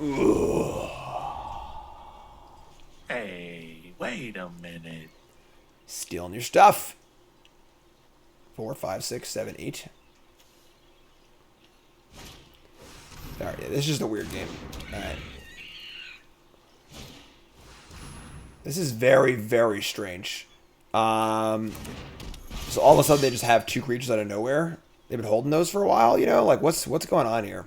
Ooh. Hey, wait a minute. Stealing your stuff. 4, 5, 6, 7, 8. Alright, yeah, this is just a weird game. Alright. This is very, very strange. So all of a sudden they just have 2 creatures out of nowhere. They've been holding those for a while, you know? Like, what's going on here?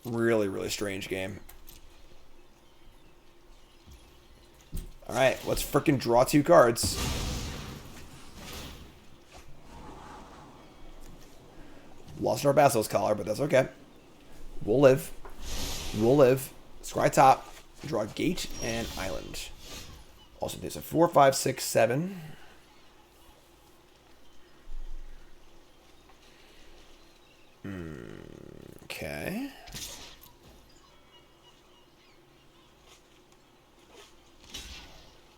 Really, really strange game. Alright, let's frickin' draw 2 cards. Lost our Basilisk Collar, but that's okay. We'll live. We'll live. Scry top. Draw Gate and Island. Also, there's a 4, 5, 6, 7. Okay.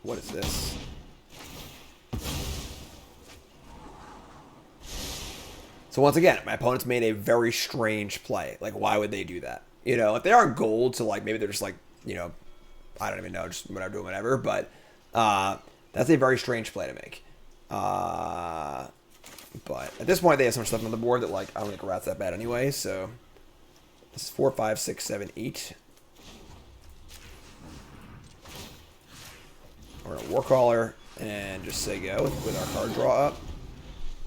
What is this? So once again, my opponent's made a very strange play. Like, why would they do that? You know, if they aren't gold, so like maybe they're just like, you know, I don't even know, just whatever, doing whatever. But that's a very strange play to make. But at this point, they have so much stuff on the board that like I don't think a rat's that bad anyway. So this is 4, 5, 6, 7, 8. We're going to Warcaller and just say go with our card draw up.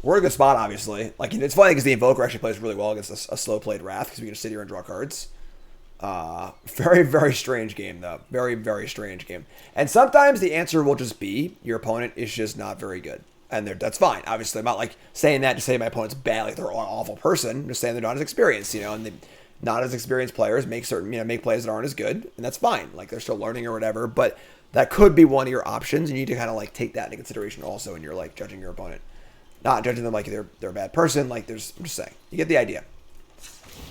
We're in a good spot, obviously. Like, it's funny because the Invoker actually plays really well against a slow-played Wrath because we can just sit here and draw cards. Very, very strange game, though. Very, very strange game. And sometimes the answer will just be your opponent is just not very good. And that's fine. Obviously, I'm not, like, saying that to say my opponent's bad, like they're an awful person. I'm just saying they're not as experienced, you know, and not as experienced players make make plays that aren't as good, and that's fine. Like, they're still learning or whatever, but that could be one of your options. You need to kind of like take that into consideration also when you're like judging your opponent, not judging them like they're a bad person. Like I'm just saying, you get the idea.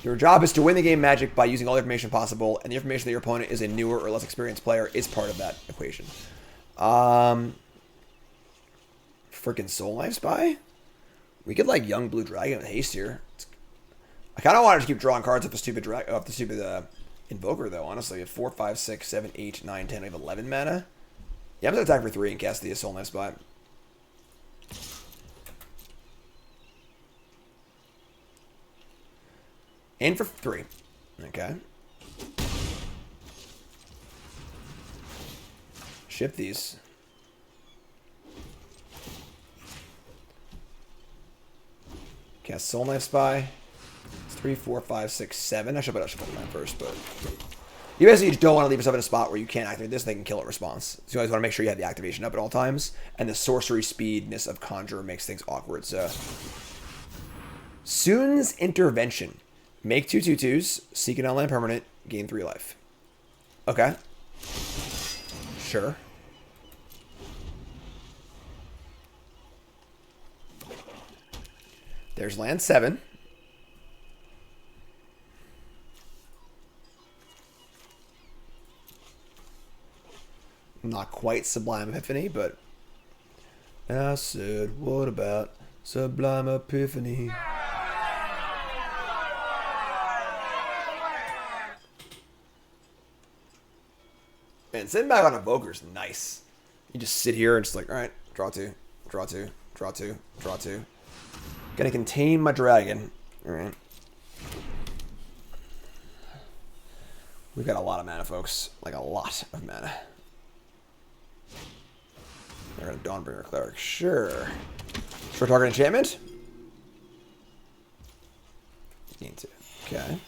Your job is to win the game Magic by using all the information possible, and the information that your opponent is a newer or less experienced player is part of that equation. Freaking Soul Knife Spy. We could like Young Blue Dragon with haste here. I kind of wanted to keep drawing cards off the stupid Invoker, though, honestly. We have 4, 5, 6, 7, 8, 9, 10. We have 11 mana. Yeah, I'm going to attack for 3 and cast the Soul Knife Spot. And for 3. Okay. Ship these. Cast Soul Knife Spy. It's 3, 4, 5, 6, 7. I should put that first, but you basically just don't want to leave yourself in a spot where you can't activate this. They can kill at response. So you always want to make sure you have the activation up at all times. And the sorcery speedness of Conjurer makes things awkward. So Soon's Intervention. Make 2 2/2s, seek an online permanent, gain 3 life. Okay. Sure. There's land 7. Not quite Sublime Epiphany, but I said, what about Sublime Epiphany? Man, sitting back on Evoker's nice. You just sit here and just like, alright, draw 2, draw 2, draw 2, draw 2. Gonna contain my dragon. Alright. We've got a lot of mana, folks. Like a lot of mana. They're gonna Dawnbringer Cleric. Sure. Short target enchantment? Gain 2. Okay.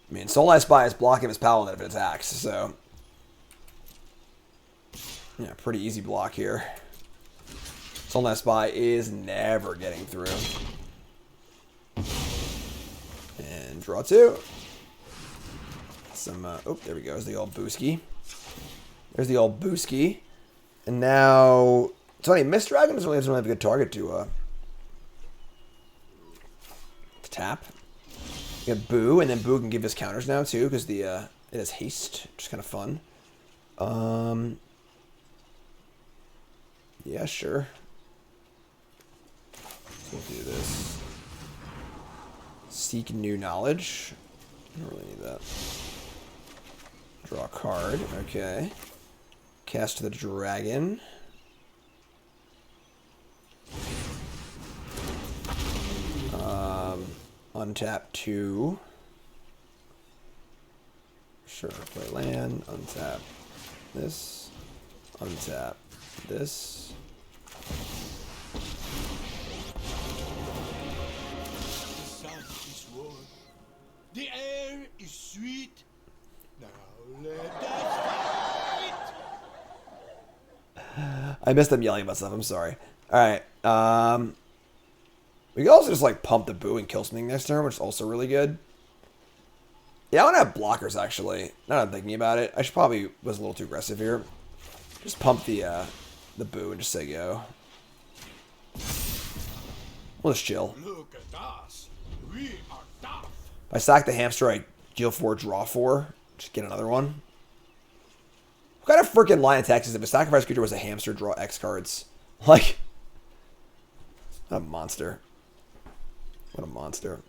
I mean, Soul Eye Spy is blocking his Paladin if it attacks, so yeah, pretty easy block here. Soul Eye Spy is never getting through. And draw 2. Some, oh, there we go. There's the old Booski. There's the old Booski. And now, Tony, Mist Dragon doesn't really have a good target to tap. You got Boo, and then Boo can give us counters now too, because the it has haste, which is kind of fun. Yeah, sure. We'll do this. Seek new knowledge. I don't really need that. Draw a card. Okay. Cast the dragon. Untap 2. Sure, play land. Untap this. Untap this. The sun is warm. The air is sweet. Now let us fight. I missed them yelling about stuff. I'm sorry. Alright. We can also just like pump the Boo and kill something next turn, which is also really good. Yeah, I want to have blockers actually. Now that I'm thinking about it, I should probably was a little too aggressive here. Just pump the Boo and just say go. We'll just chill. Look at us. We are tough. If I sack the hamster, I deal 4, draw 4. Just get another one. What kind of freaking line attacks is if a sacrifice creature was a hamster, draw X cards? Like, what a monster. What a monster.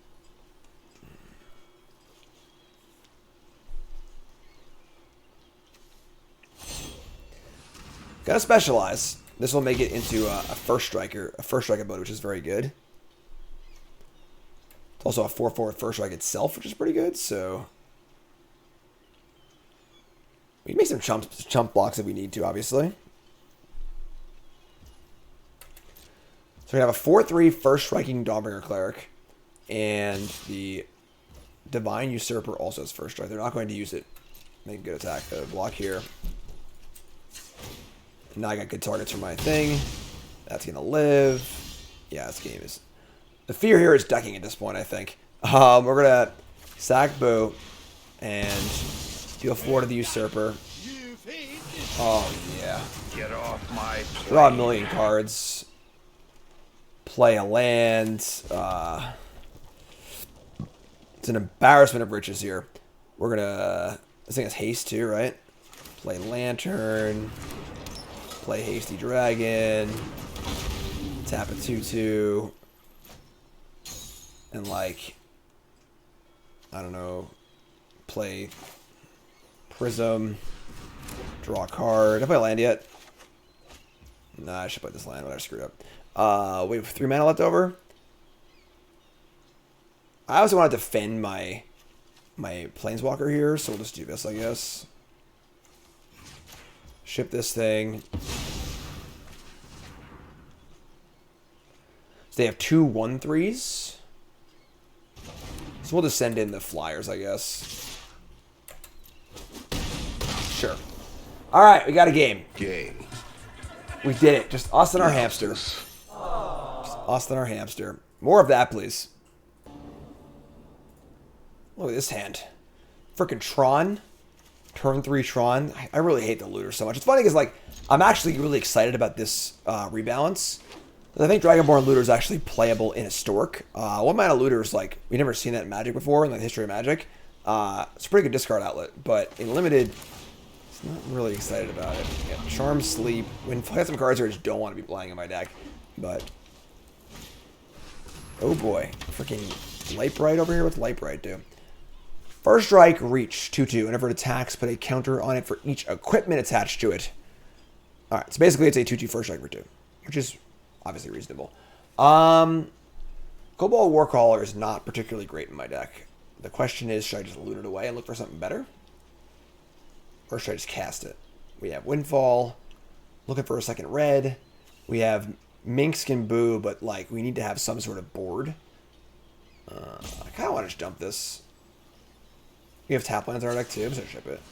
Gotta specialize. This will make it into a first striker ability, which is very good. It's also a 4/4 first strike itself, which is pretty good, so we can make some chump blocks if we need to, obviously. So we have a 4/3 first striking Dawnbringer Cleric, and the Divine Usurper also has first strike. They're not going to use it. Make a good attack. Block here. Now I got good targets for my thing. That's going to live. Yeah, this game is... The fear here is decking at this point, I think. We're going to sack Boo and deal 4 to the Usurper. Oh, yeah. Get off my plane. Draw a million cards. Play a land. It's an embarrassment of riches here. We're going to... This thing has haste too, right? Play Lantern. Play Hasty Dragon. Tap a 2/2. And like, I don't know, play Prism. Draw a card. Did I play a land yet? Nah, I should play this land, but I screwed up. We have 3 mana left over. I also want to defend my Planeswalker here, so we'll just do this, I guess. Ship this thing. So they have 2 1/3s. So we'll just send in the flyers, I guess. Sure. Alright, we got a game. We did it. Just us and our hamster. Just us and our hamster. More of that, please. Look at this hand. Freaking Tron. Turn 3 Tron. I really hate the looter so much. It's funny because, like, I'm actually really excited about this rebalance. I think Dragonborn Looter is actually playable in Historic. 1 mana Looter is, like, we've never seen that in Magic before, in the history of Magic. It's a pretty good discard outlet, but in Limited, it's not really excited about it. Yeah, Charm Sleep. When I got some cards here I just don't want to be playing in my deck, but... Oh boy. Freaking Light Bright over here. What's Light Bright do? First Strike, Reach, 2/2. Whenever it attacks, put a counter on it for each equipment attached to it. Alright, so basically it's a 2/2 First Strike for 2, which is obviously reasonable. Cobalt Warcaller is not particularly great in my deck. The question is, should I just loot it away and look for something better? Or should I just cast it? We have Windfall, looking for a second red. We have Minkskin Boo, but like we need to have some sort of board. I kind of want to just dump this. We have tap lands in our deck too, so ship it.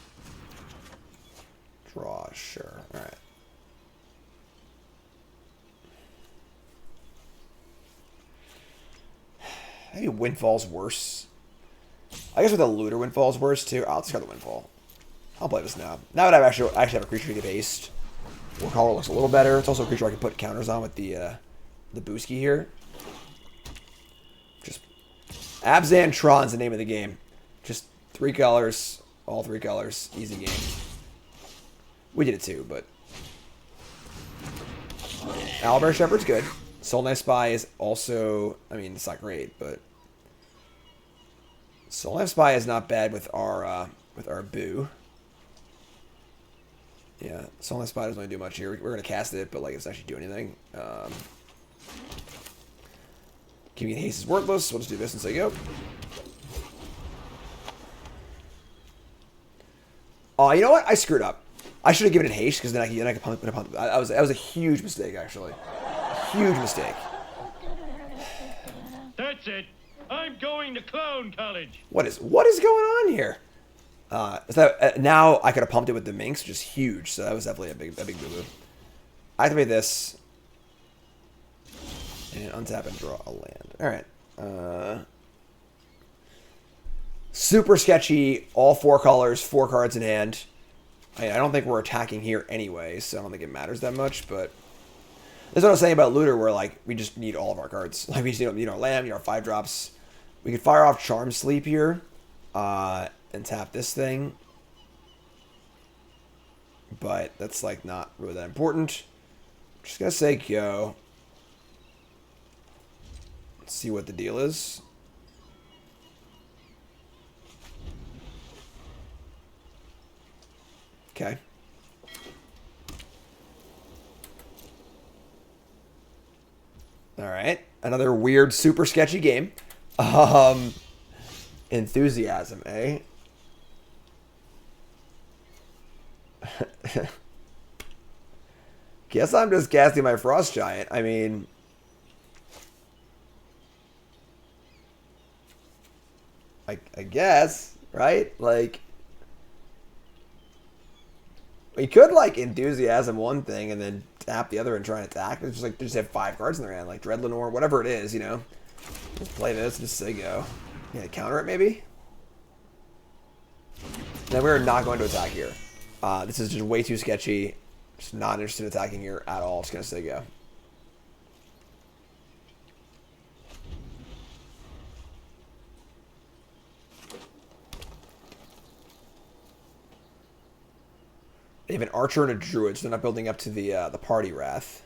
Draw, sure. Alright. Maybe Windfall's worse. I guess with the Looter, Windfall's worse too. I'll discard the Windfall. I'll play this now. Now that I actually have a creature to get based. Warcaller looks a little better. It's also a creature I can put counters on with the Booski here. Just Abzan Tron's the name of the game. Just 3 colors, all 3 colors, easy game. We did it too, but Owlbear Shepherd's good. Soul Knife Spy is also, I mean, it's not great, but Soul Knife Spy is not bad with our Boo. Yeah, Soul Knife Spy doesn't really do much here. We're gonna cast it, but like, it doesn't actually do anything. Keeping haste is worthless. We'll just do this and say go. Oh, you know what? I screwed up. I should have given it haste because then I could pump it. That was a huge mistake, actually. Huge mistake. That's it. I'm going to clown college. What is going on here? Now I could have pumped it with the Minx, which is huge. So that was definitely a big boo-boo. I activate this and untap and draw a land. All right. Super sketchy. All 4 colors, 4 cards in hand. I don't think we're attacking here anyway, so I don't think it matters that much. But that's what I was saying about Looter, where like we just need all of our cards. Like we just need our land, our 5-drops. We could fire off Charm Sleep here, and tap this thing. But that's like not really that important. Just gonna say go. Let's see what the deal is. Okay. Alright. Another weird, super sketchy game. Enthusiasm, eh? Guess I'm just casting my Frost Giant. I mean... I guess, right? Like... We could, like, Enthusiasm one thing and then tap the other and try and attack. It's just, like, they just have 5 cards in their hand, like Dread Lenore, whatever it is, you know? Let's play this and just say go. Yeah, counter it, maybe? Then we're not going to attack here. This is just way too sketchy. Just not interested in attacking here at all. Just going to say go. They have an Archer and a Druid, so they're not building up to the Party Wrath.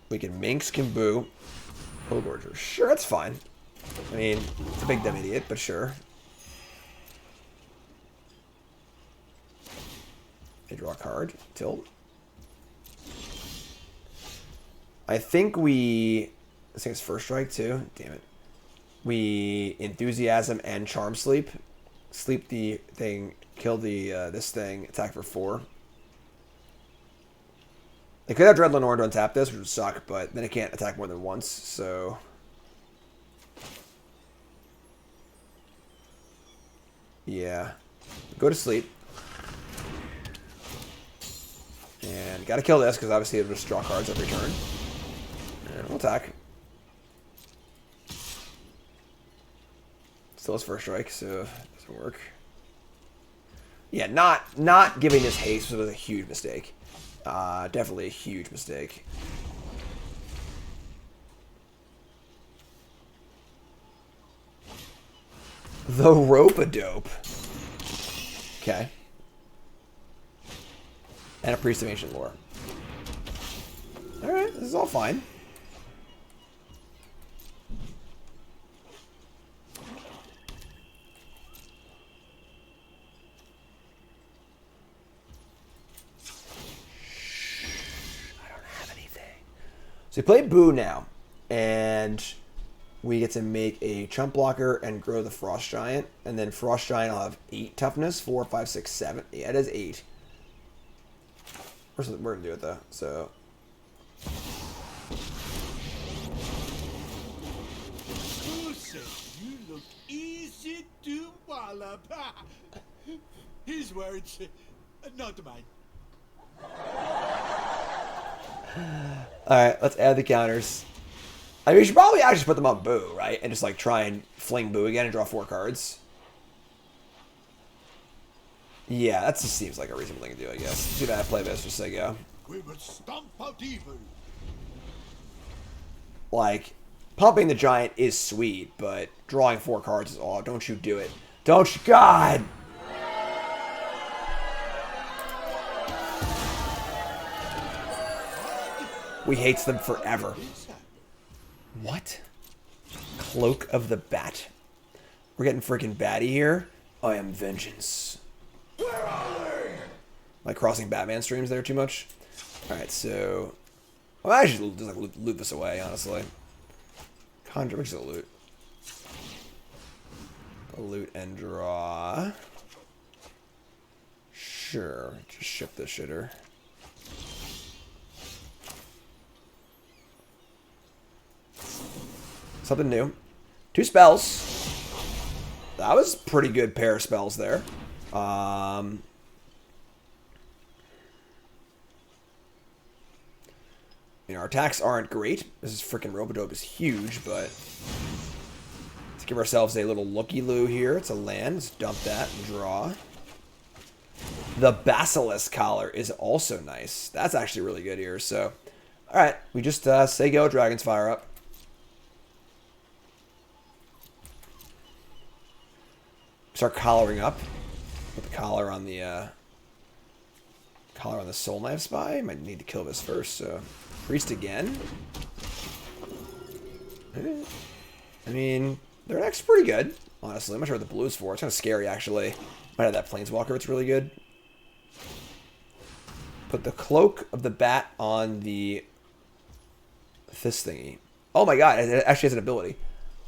We can Minx, can Boo. Ogorger. Sure, that's fine. I mean, it's a big dumb idiot, but sure. They draw a card. Tilt. I think we... I think it's First Strike, too. Damn it. We Enthusiasm and Charm Sleep. Sleep the thing, kill the this thing, attack for 4. They could have Dread Lenore to untap this, which would suck, but then it can't attack more than once, so... Yeah. Go to sleep. And gotta kill this, because obviously it'll just draw cards every turn. And we'll attack. Still has First Strike, so it doesn't work. Yeah, not giving this haste was a huge mistake. Definitely a huge mistake. The Rope-a-Dope. Okay. And a Priest of Ancient Lore. Alright, this is all fine. So we play Boo now, and we get to make a Chump Blocker and grow the Frost Giant, and then Frost Giant will have 8 toughness, 4, 5, 6, 7. Yeah, it is 8. We're gonna do it though. So Who said you look easy to wallop? His words, not mine. Alright, let's add the counters. I mean, we should probably actually put them on Boo, right? And just like try and fling Boo again and draw 4 cards. Yeah, that just seems like a reasonable thing to do, I guess. Too bad I play this, just say go. We will stomp out evil. Like, pumping the Giant is sweet, but drawing 4 cards is all. Don't you do it. Don't you, God! We hates them forever. What? Cloak of the Bat. We're getting freaking batty here. I am vengeance. Where are they? Like crossing Batman streams there too much? Alright, so... Well, I should just like loot this away, honestly. Conjure, which is a loot. A loot and draw. Sure, just ship this shitter. Something new. 2 spells. That was a pretty good pair of spells there. You know, our attacks aren't great. This is freaking Robodope is huge, but let's give ourselves a little looky-loo here. It's a land. Let's dump that and draw. The Basilisk Collar is also nice. That's actually really good here. So, all right, we just say go. Dragon's Fire up. Start collaring up. Put the collar on the Soul Knife Spy. Might need to kill this first. So, Priest again. I mean, their deck's pretty good. Honestly, I'm not sure what the blue's for. It's kind of scary, actually. Might have that Planeswalker. It's really good. Put the Cloak of the Bat on the this thingy. Oh my god, it actually has an ability.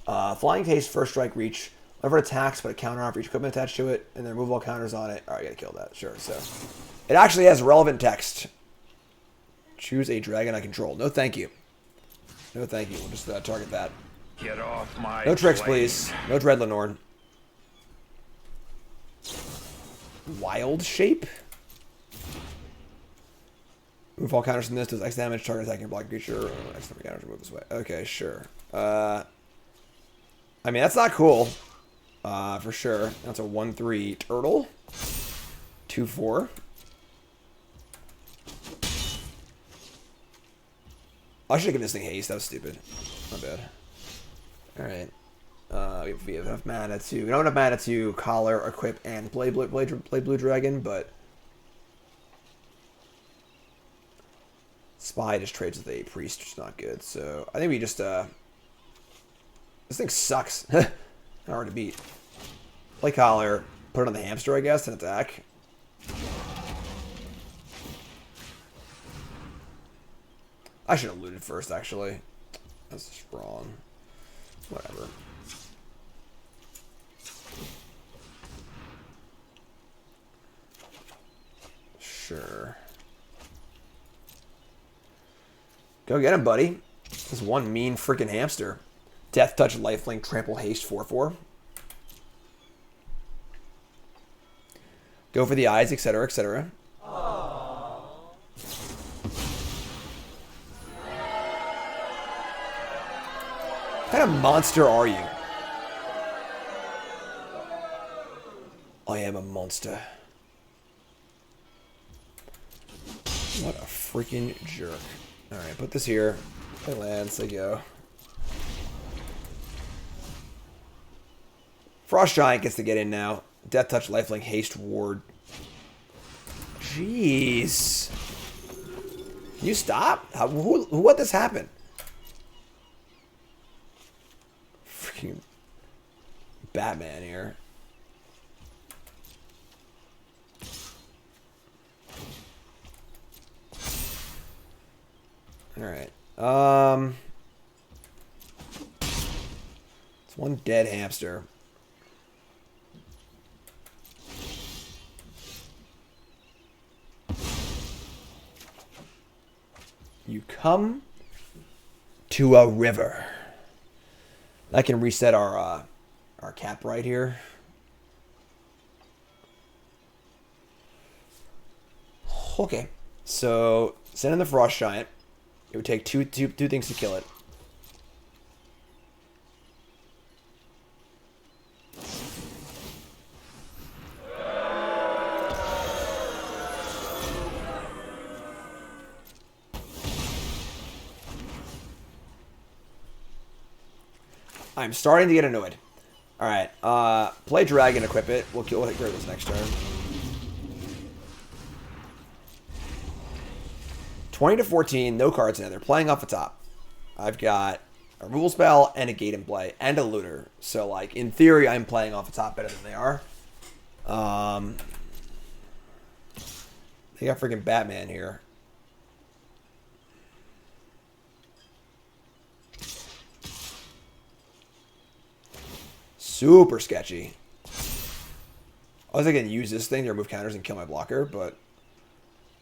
Flying Haste, First Strike, Reach. Whenever it attacks, put a counter on for each equipment attached to it, and then remove all counters on it. Alright, I gotta kill that. Sure, so. It actually has relevant text. Choose a dragon I control. No thank you. No thank you. We'll just target that. Get off my No tricks, plane. please. No Dread Lenore. Wild Shape? Move all counters from this. Does X damage. Target attacking block creature. X number of counters. Move this way. Okay, sure. I mean, that's not cool. For sure. That's a 1/3 turtle. 2/4. I should have given this thing haste. That was stupid. Not bad. Alright. We have enough mana to... We don't have enough mana to collar, equip, and play Blue Dragon, but... Spy just trades with a priest, which is not good. So, I think we just... This thing sucks. Hard to beat. Play collar, put it on the hamster, I guess, and attack. I should have looted first, actually. That's just wrong. Whatever. Sure. Go get him, buddy. This one mean freaking hamster. Death Touch, Lifelink, Trample, Haste, 4/4. Go for the eyes, etc., etc. What kind of monster are you? I am a monster. What a freaking jerk. Alright, put this here. Play lands, they go. Frost Giant gets to get in now. Death Touch, Lifelink, Haste, Ward. Jeez. Can you stop? Who let this happen? Freaking Batman here. Alright. It's one dead hamster. You come to a river. I can reset our cap right here. Okay. So send in the Frost Giant. It would take two things to kill it. I'm starting to get annoyed. Alright, play Dragon, equip it. We'll get rid of this next turn. 20 to 14, no cards in it. They're playing off the top. I've got a removal spell and a gate in play and a looter. So, like, in theory, I'm playing off the top better than they are. They got freaking Batman here. Super sketchy. I was going to use this thing to remove counters and kill my blocker, but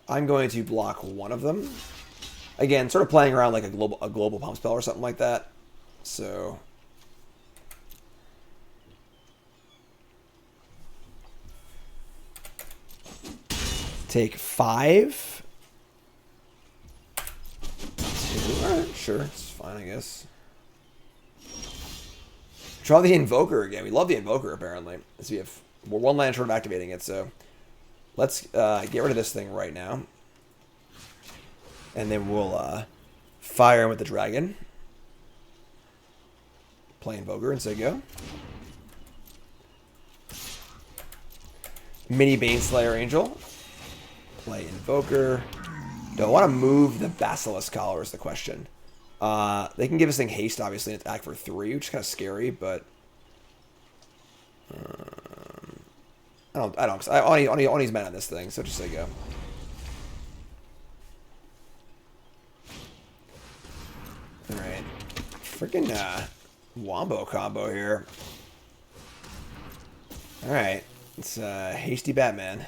I'm going to block one of them. Again, sort of playing around like a global pump spell or something like that. So take 5. 2. Alright, sure. It's fine, I guess. Draw the Invoker again. We love the Invoker, apparently. So we're one land short of activating it, so let's get rid of this thing right now. And then we'll fire him with the Dragon. Play Invoker and say go. Mini Baneslayer Angel. Play Invoker. Do I want to move the Basilisk Collar is the question. They can give this thing haste, obviously, and attack for 3, which is kind of scary, but I only use mana on this thing, so just say go. Alright. Freaking Wombo combo here. Alright. It's Hasty Batman.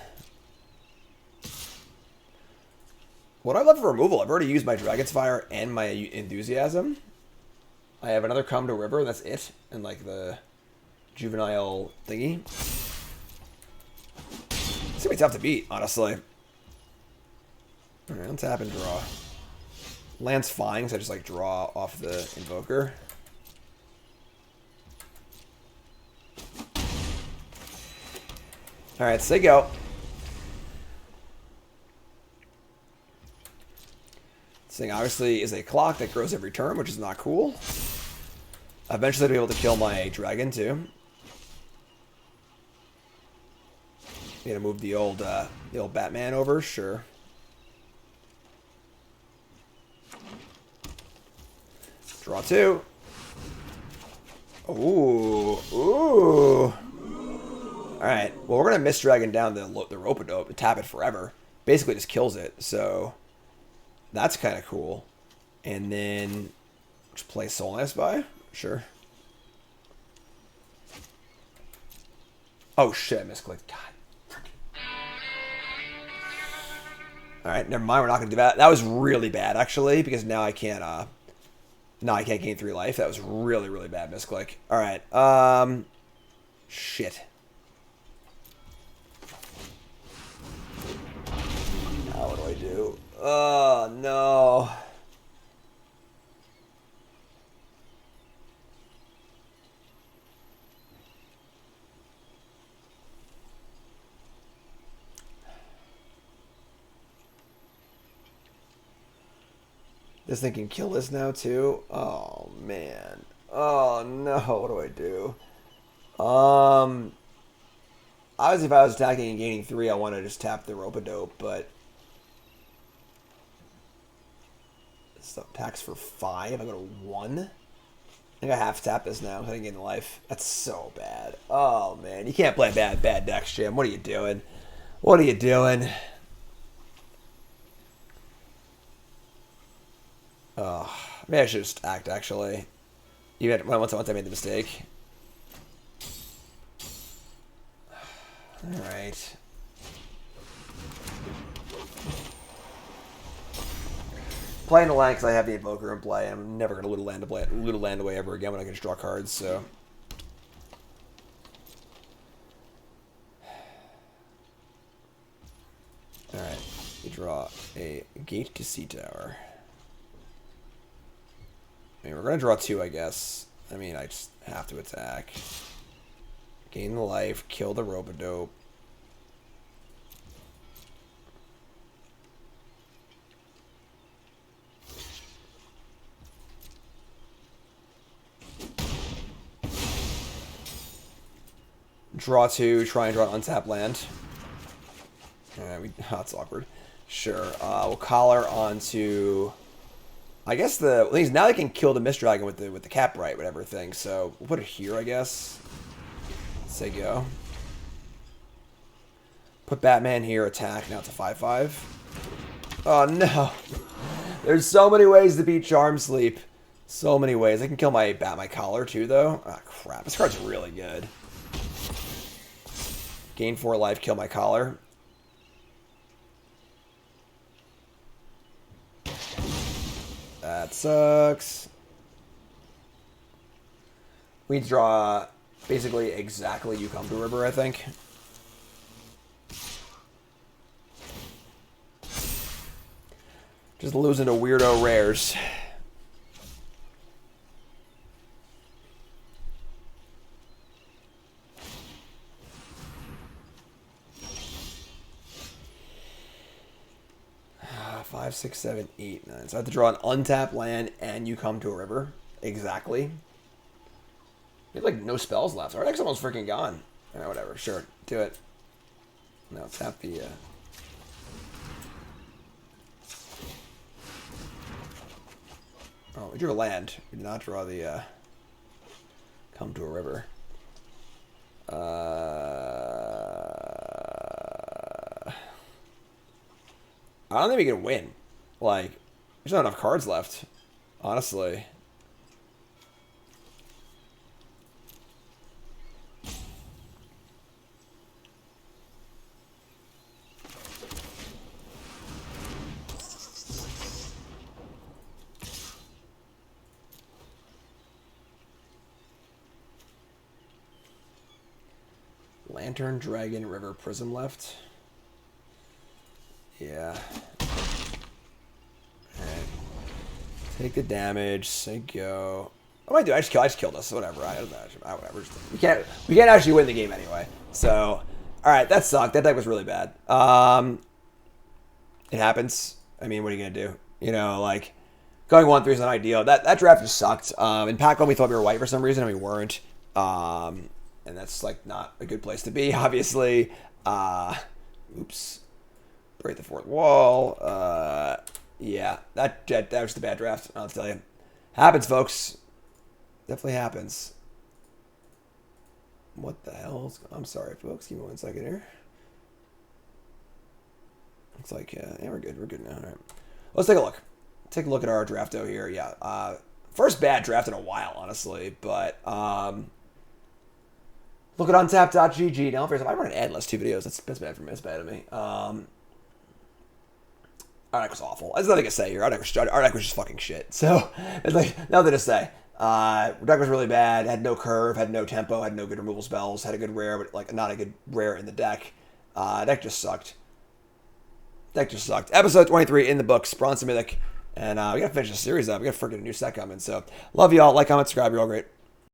What I love for removal, I've already used my Dragon's Fire and my Enthusiasm. I have another Come to River, that's it. And like the juvenile thingy. It's gonna be tough to beat, honestly. Alright, let's tap and draw. Land's fine, so I just like draw off the Invoker. Alright, say go. This thing obviously is a clock that grows every turn, which is not cool. Eventually I'll be able to kill my dragon too. Gonna move the old Batman over, sure. Draw 2. Ooh, ooh. Alright, well we're gonna miss Dragon down the Rope-a-Dope and tap it forever. Basically just kills it, so that's kind of cool. And then just play Soul Spy. Sure. Oh shit, I misclicked. God. Alright, never mind. We're not gonna do that. That was really bad actually, because now I can't gain 3 life. That was really, really bad misclick. Alright. Shit. Now what do I do? Oh no. This thing can kill this now too. Oh man. Oh no. What do I do? Obviously, if I was attacking and gaining 3, I want to just tap the Rope-a-Dope, but this attacks for 5. I go to 1. I think I have to tap this now because I can gain the life. That's so bad. Oh man, you can't play bad decks, Jim. What are you doing? What are you doing? Oh, maybe I should just act, actually. Even once I made the mistake. Alright. Playing the land because I have the Invoker in play. I'm never going to loot a land away ever again when I can just draw cards, so... Alright. You draw a Gate to Sea Tower. I mean, we're going to draw 2, I guess. I mean, I just have to attack. Gain the life, kill the Rope-a-Dope. Draw 2, try and draw an untapped land. Alright, that's awkward. Sure. We'll collar onto... I guess the thing is now they can kill the Mist Dragon with the Cap Right, whatever thing. So we'll put it here, I guess. Let's say go. Put Batman here, attack. Now it's a 5/5. Oh no! There's so many ways to beat Charm Sleep. So many ways. I can kill my collar too, though. Ah, crap! This card's really good. Gain 4 life, kill my collar. That sucks. We draw basically exactly You Come to River, I think. Just losing to weirdo rares. Five, 6, 7, 8, 9. So I have to draw an untapped land and You Come to a River. Exactly. We have like no spells left. Our deck's almost freaking gone. Alright, whatever. Sure. Do it. Now tap the Oh, we drew a land. We did not draw the Come to a River. I don't think we can win. Like, there's not enough cards left, honestly. Lantern, Dragon, River, Prism left. Yeah. Alright. Take the damage. Say go. What do I do? I just killed us. Whatever. Whatever. We can't actually win the game anyway. So, alright, that sucked. That deck was really bad. It happens. I mean, what are you gonna do? You know, like going 1-3 is not ideal. That draft just sucked. In Pac-Man we thought we were white for some reason and we weren't. And that's like not a good place to be, obviously. Oops. Break the fourth wall. Yeah, that was the bad draft, I'll tell you. Happens, folks. Definitely happens. What the hell? I'm sorry, folks. Give me 1 second here. Looks like, yeah, we're good. We're good now. All right. Let's take a look. take a look at our drafto here. Yeah, first bad draft in a while, honestly. But look at untap.gg. Now, I run an ad list 2 videos. That's bad for me. That's bad of me. Our deck was awful. There's nothing to say here. Our deck was just fucking shit. So, it's like, nothing to say. Our deck was really bad. Had no curve, had no tempo, had no good removal spells, had a good rare, but like not a good rare in the deck. Deck just sucked. Episode 23 in the books, Bronze and Mythic. And we gotta finish the series up. We gotta freaking a new set coming. So, love y'all. Like, comment, subscribe. You're all great.